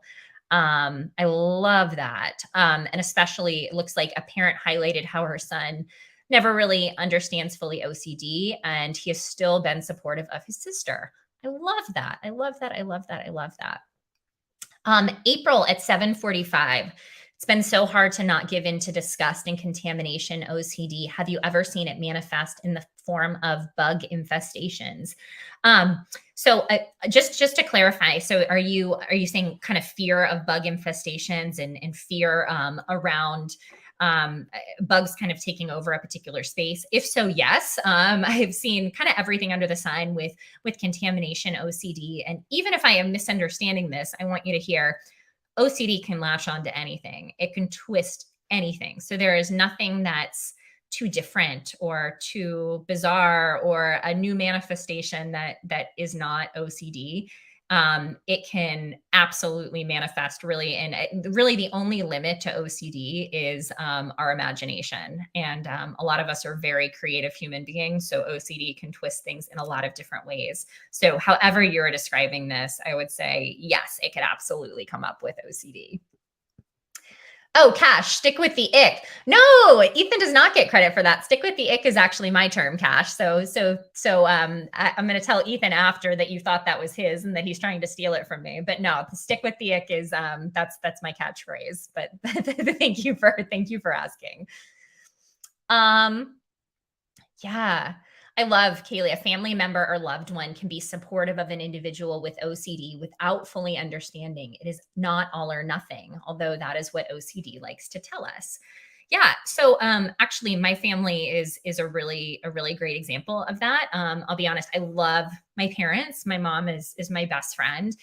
I love that. And especially, it looks like a parent highlighted how her son never really understands fully OCD, and he has still been supportive of his sister. I love that. I love that. I love that. I love that. April at 7:45. It's been so hard to not give in to disgust and contamination OCD. Have you ever seen it manifest in the form of bug infestations? So just to clarify, so are you saying kind of fear of bug infestations and fear around bugs kind of taking over a particular space? If so, yes. I've seen kind of everything under the sun with contamination OCD. And even if I am misunderstanding this, I want you to hear OCD can latch onto anything. It can twist anything. So there is nothing that's too different or too bizarre or a new manifestation that is not OCD. It can absolutely manifest really, and really the only limit to OCD is our imagination. And a lot of us are very creative human beings, so OCD can twist things in a lot of different ways. So however you're describing this, I would say, yes, it could absolutely come up with OCD. Oh, Cash, stick with the ick. No, Ethan does not get credit for that. Stick with the ick is actually my term, Cash. I'm going to tell Ethan after that you thought that was his and that he's trying to steal it from me. But no, stick with the ick is that's my catchphrase. But thank you for asking. Yeah. I love, Kaylee, a family member or loved one can be supportive of an individual with OCD without fully understanding. It is not all or nothing, although that is what OCD likes to tell us. Yeah. So actually my family is a really great example of that. I'll be honest, I love my parents. My mom is my best friend.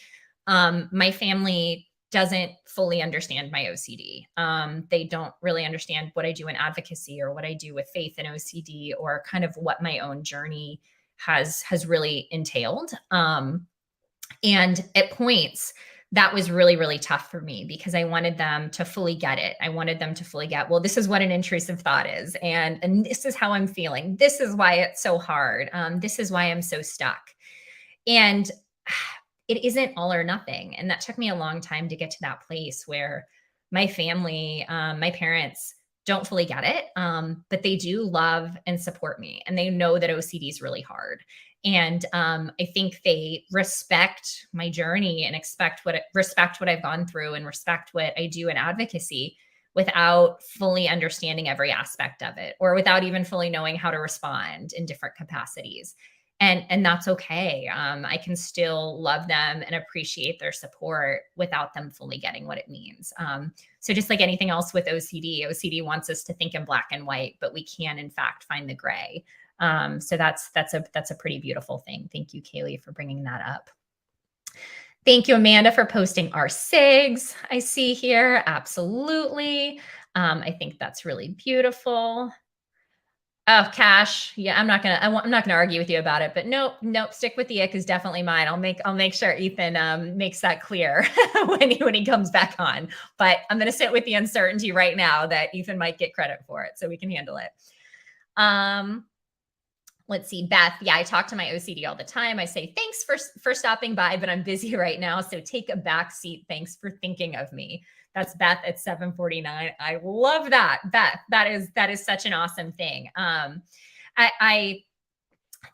My family doesn't fully understand my OCD. They don't really understand what I do in advocacy or what I do with faith and OCD or kind of what my own journey has really entailed. And at points, that was really tough for me because I wanted them to fully get it. I wanted them to fully get, well, this is what an intrusive thought is. And this is how I'm feeling. This is why it's so hard. This is why I'm so stuck. And it isn't all or nothing. And that took me a long time to get to that place where my family, my parents don't fully get it, but they do love and support me. And they know that OCD is really hard. And I think they respect my journey and respect what I've gone through and respect what I do in advocacy without fully understanding every aspect of it or without even fully knowing how to respond in different capacities. And that's okay. I can still love them and appreciate their support without them fully getting what it means. So just like anything else with OCD wants us to think in black and white, but we can in fact find the gray. So that's a pretty beautiful thing. Thank you, Kaylee, for bringing that up. Thank you, Amanda, for posting our SIGs. I see here. Absolutely. I think that's really beautiful. Oh, Cash. Yeah, I'm not gonna argue with you about it, but nope. Stick with the ick is definitely mine. I'll make sure Ethan makes that clear when he comes back on. But I'm gonna sit with the uncertainty right now that Ethan might get credit for it, so we can handle it. Let's see, Beth. Yeah, I talk to my OCD all the time. I say thanks for stopping by, but I'm busy right now, so take a back seat. Thanks for thinking of me. That's Beth at 7:49. I love that, Beth. That is such an awesome thing. I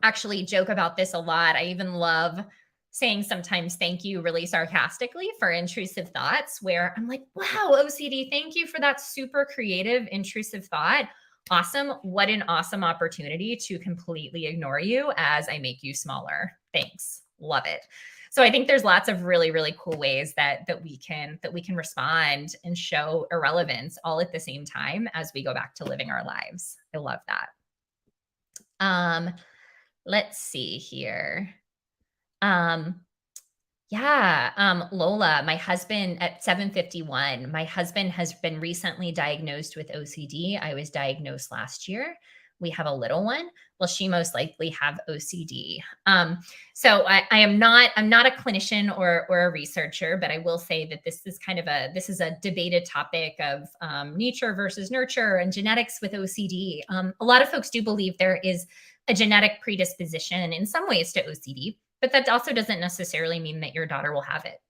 actually joke about this a lot. I even love saying sometimes thank you really sarcastically for intrusive thoughts where I'm like, wow, OCD, thank you for that super creative intrusive thought. Awesome. What an awesome opportunity to completely ignore you as I make you smaller. Thanks. Love it. So I think there's lots of really cool ways that we can respond and show irrelevance all at the same time as we go back to living our lives. I love that. Let's see here. Lola, my husband at 7:51, my husband has been recently diagnosed with OCD. I was diagnosed last year. we have a little one, well, she most likely have OCD. So I'm not a clinician or a researcher, but I will say that this is a debated topic of nature versus nurture and genetics with OCD. A lot of folks do believe there is a genetic predisposition in some ways to OCD, but that also doesn't necessarily mean that your daughter will have it.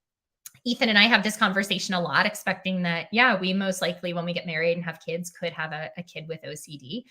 Ethan and I have this conversation a lot, expecting that, yeah, we most likely, when we get married and have kids, could have a kid with OCD.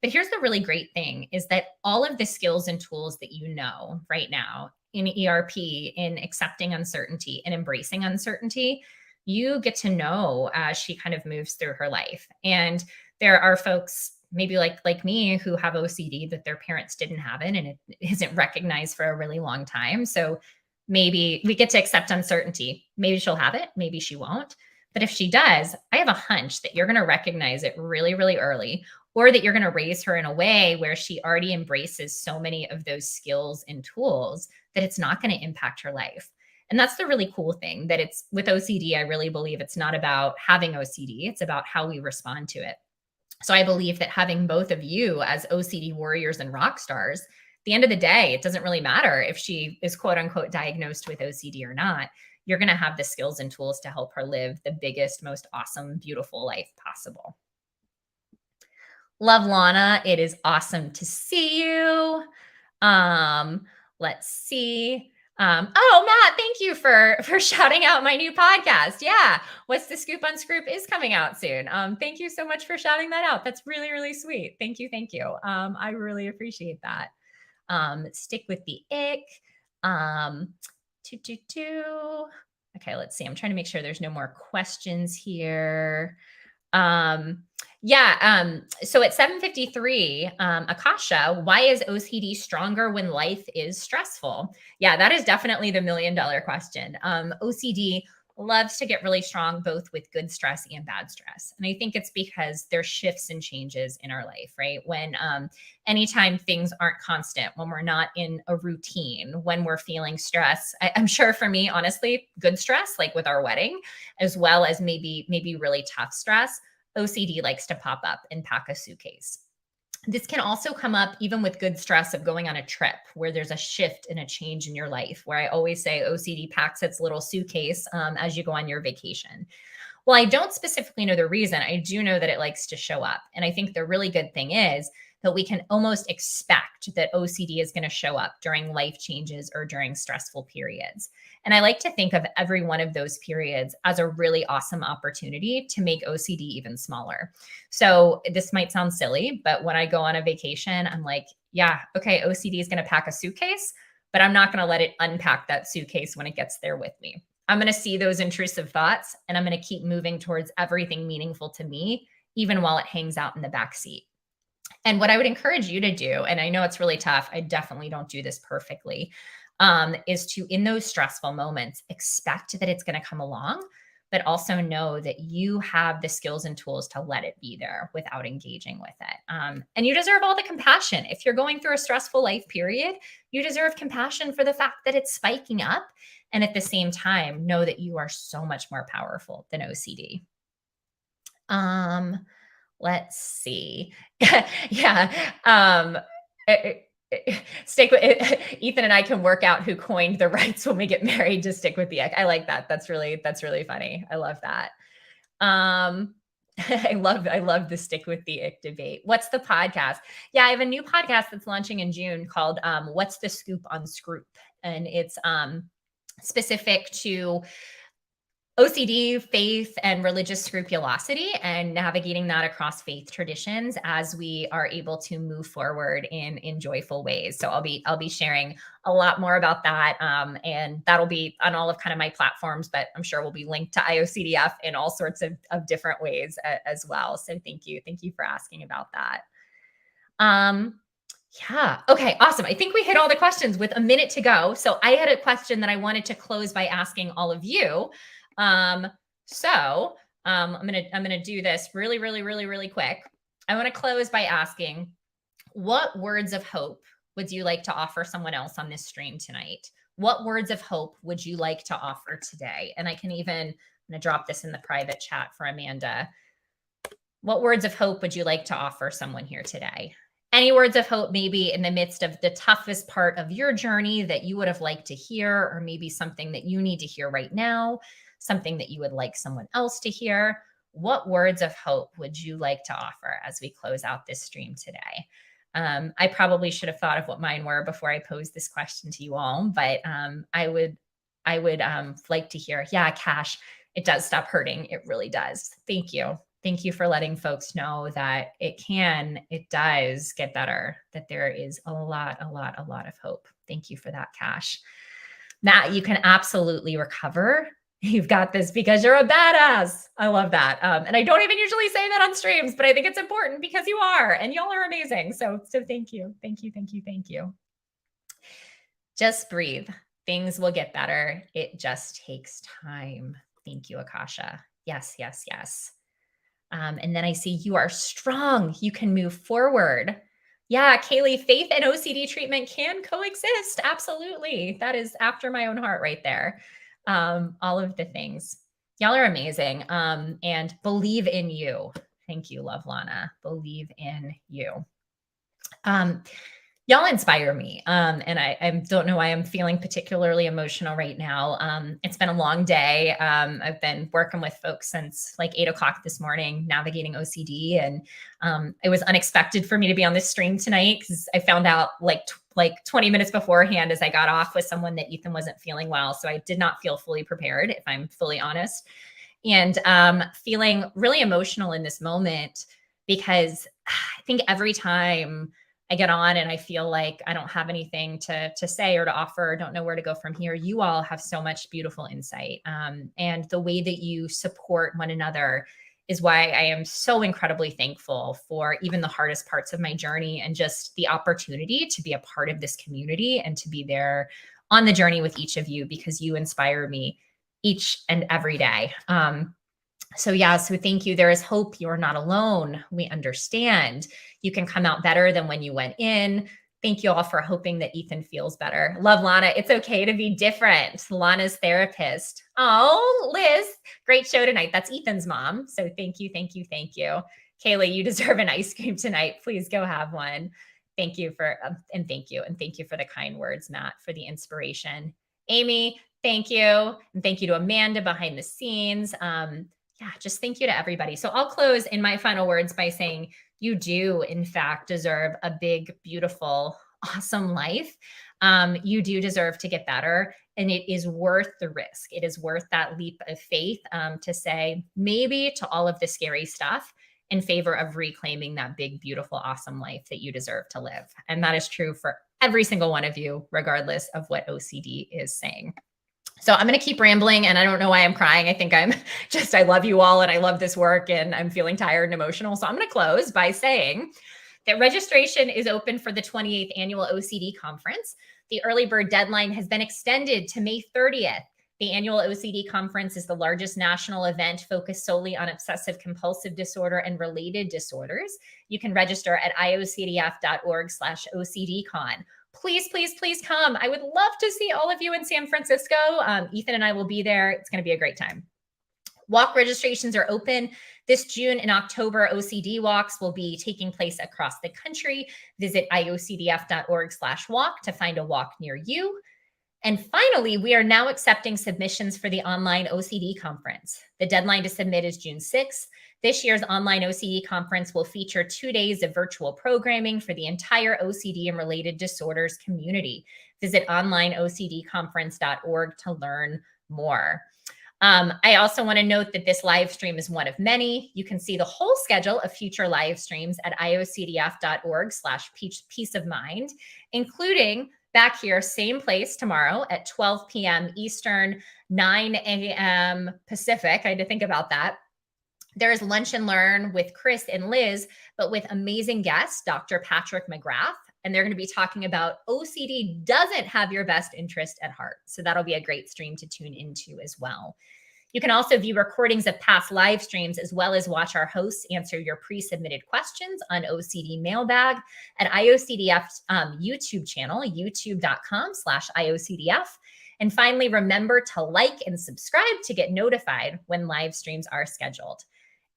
But here's the really great thing is that all of the skills and tools that you know right now in ERP, in accepting uncertainty and embracing uncertainty, you get to know as she kind of moves through her life. And there are folks maybe like me who have OCD that their parents didn't have it and it isn't recognized for a really long time. So maybe we get to accept uncertainty. Maybe she'll have it, maybe she won't. But if she does, I have a hunch that you're going to recognize it really, really early, or that you're going to raise her in a way where she already embraces so many of those skills and tools that it's not going to impact her life. And that's the really cool thing, that it's with OCD. I really believe it's not about having OCD, it's about how we respond to it. So I believe that having both of you as OCD warriors and rock stars, the end of the day, it doesn't really matter if she is quote unquote diagnosed with OCD or not. You're going to have the skills and tools to help her live the biggest, most awesome, beautiful life possible. Love, Lana. It is awesome to see you. Let's see. Oh, Matt, thank you for shouting out my new podcast. Yeah. What's the Scoop on Scroop is coming out soon. Thank you so much for shouting that out. That's really, really sweet. Thank you. Thank you. I really appreciate that. Stick with the ick. Okay, let's see. I'm trying to make sure there's no more questions here. So at 7:53, Akasha, why is OCD stronger when life is stressful? Yeah, that is definitely the $1 million question. OCD loves to get really strong, both with good stress and bad stress. And I think it's because there's shifts and changes in our life, right? When anytime things aren't constant, when we're not in a routine, when we're feeling stress, I'm sure for me, honestly, good stress, like with our wedding, as well as maybe really tough stress, OCD likes to pop up and pack a suitcase. This can also come up even with good stress of going on a trip where there's a shift and a change in your life, where I always say OCD packs its little suitcase as you go on your vacation. Well, I don't specifically know the reason. I do know that it likes to show up. And I think the really good thing is that we can almost expect that OCD is going to show up during life changes or during stressful periods. And I like to think of every one of those periods as a really awesome opportunity to make OCD even smaller. So this might sound silly, but when I go on a vacation, I'm like, yeah, okay, OCD is going to pack a suitcase, but I'm not going to let it unpack that suitcase when it gets there with me. I'm going to see those intrusive thoughts and I'm going to keep moving towards everything meaningful to me, even while it hangs out in the back seat. And what I would encourage you to do, and I know it's really tough, I definitely don't do this perfectly, is to, in those stressful moments, expect that it's going to come along, but also know that you have the skills and tools to let it be there without engaging with it. And you deserve all the compassion. If you're going through a stressful life period, you deserve compassion for the fact that it's spiking up. And at the same time, know that you are so much more powerful than OCD. Let's see. Yeah. Stick with it. Ethan and I can work out who coined the rights when we get married to stick with the ick. I like that. That's really funny. I love that. I love the stick with the ick debate. What's the podcast? Yeah, I have a new podcast that's launching in June called What's the Scoop on Scroop? And it's specific to OCD, faith, and religious scrupulosity, and navigating that across faith traditions as we are able to move forward in joyful ways. So I'll be sharing a lot more about that, and that'll be on all of kind of my platforms. But I'm sure we'll be linked to IOCDF in all sorts of different ways as well. So thank you for asking about that. Yeah. Okay. Awesome. I think we hit all the questions with a minute to go. So I had a question that I wanted to close by asking all of you. I'm gonna do this really quick. I want to close by asking, what words of hope would you like to offer someone else on this stream tonight? What words of hope would you like to offer today? And I'm gonna drop this in the private chat for Amanda. What words of hope would you like to offer someone here today? Any words of hope, maybe in the midst of the toughest part of your journey that you would have liked to hear, or maybe something that you need to hear right now, something that you would like someone else to hear. What words of hope would you like to offer as we close out this stream today? I probably should have thought of what mine were before I posed this question to you all, but I would like to hear, yeah, Cash, it does stop hurting. It really does. Thank you. Thank you for letting folks know that it does get better, that there is a lot of hope. Thank you for that, Cash. Matt, you can absolutely recover. You've got this because you're a badass. I love that. And I don't even usually say that on streams, but I think it's important because you are, and y'all are amazing. So thank you. Thank you. Thank you. Thank you. Just breathe. Things will get better. It just takes time. Thank you, Akasha. Yes, yes, yes. And then I see you are strong. You can move forward. Yeah, Kaylee, faith and OCD treatment can coexist. Absolutely. That is after my own heart right there. All of the things. Y'all are amazing. And believe in you. Thank you, Love Lana. Believe in you. Y'all inspire me. And I don't know why I'm feeling particularly emotional right now. It's been a long day. I've been working with folks since like 8 o'clock this morning, navigating OCD. And it was unexpected for me to be on this stream tonight because I found out like 20 minutes beforehand as I got off with someone that Ethan wasn't feeling well. So I did not feel fully prepared, if I'm fully honest. And feeling really emotional in this moment because I think every time I get on and I feel like I don't have anything to say or to offer, or don't know where to go from here, you all have so much beautiful insight. And the way that you support one another is why I am so incredibly thankful for even the hardest parts of my journey and just the opportunity to be a part of this community and to be there on the journey with each of you, because you inspire me each and every day. So thank you. There is hope. You're not alone. We understand. You can come out better than when you went in. Thank you all for hoping that Ethan feels better. Love Lana. It's okay to be different. Lana's therapist. Oh, Liz, great show tonight. That's Ethan's mom. So thank you, thank you, thank you. Kaylee, you deserve an ice cream tonight. Please go have one. Thank you for, and thank you. And thank you for the kind words, Matt, for the inspiration. Amy, thank you. And thank you to Amanda behind the scenes. Just thank you to everybody. So I'll close in my final words by saying you do, in fact, deserve a big, beautiful, awesome life. You do deserve to get better, and it is worth the risk. It is worth that leap of faith to say maybe to all of the scary stuff in favor of reclaiming that big, beautiful, awesome life that you deserve to live. And that is true for every single one of you, regardless of what OCD is saying. So I'm going to keep rambling, and I don't know why I'm crying. I think I love you all and I love this work and I'm feeling tired and emotional. So I'm going to close by saying that registration is open for the 28th annual OCD conference. The early bird deadline has been extended to May 30th. The annual OCD conference is the largest national event focused solely on obsessive compulsive disorder and related disorders. You can register at iocdf.org/OCDcon. Please, please, please come. I would love to see all of you in San Francisco. Ethan and I will be there. It's going to be a great time. Walk registrations are open this June and October. OCD walks will be taking place across the country. Visit iocdf.org/walk to find a walk near you. And finally, we are now accepting submissions for the online OCD conference. The deadline to submit is June 6th. This year's online OCD conference will feature 2 days of virtual programming for the entire OCD and related disorders community. Visit onlineocdconference.org to learn more. I also want to note that this live stream is one of many. You can see the whole schedule of future live streams at iocdf.org/peace of mind, including back here, same place tomorrow at 12 p.m. Eastern, 9 a.m. Pacific. I had to think about that. There's Lunch and Learn with Chris and Liz, but with amazing guests, Dr. Patrick McGrath, and they're going to be talking about OCD doesn't have your best interest at heart. So that'll be a great stream to tune into as well. You can also view recordings of past live streams as well as watch our hosts answer your pre-submitted questions on OCD Mailbag at IOCDF's YouTube channel, youtube.com/IOCDF. And finally, remember to like and subscribe to get notified when live streams are scheduled.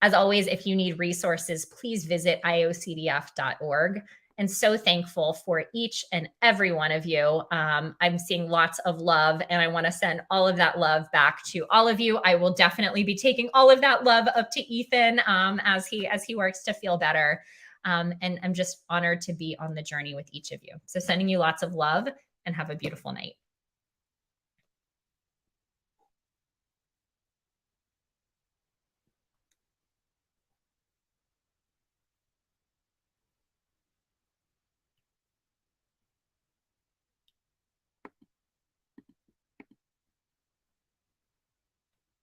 As always, if you need resources, please visit iocdf.org. and so thankful for each and every one of you. I'm seeing lots of love, and I want to send all of that love back to all of you. I will definitely be taking all of that love up to Ethan as he works to feel better. And I'm just honored to be on the journey with each of you. So sending you lots of love, and have a beautiful night.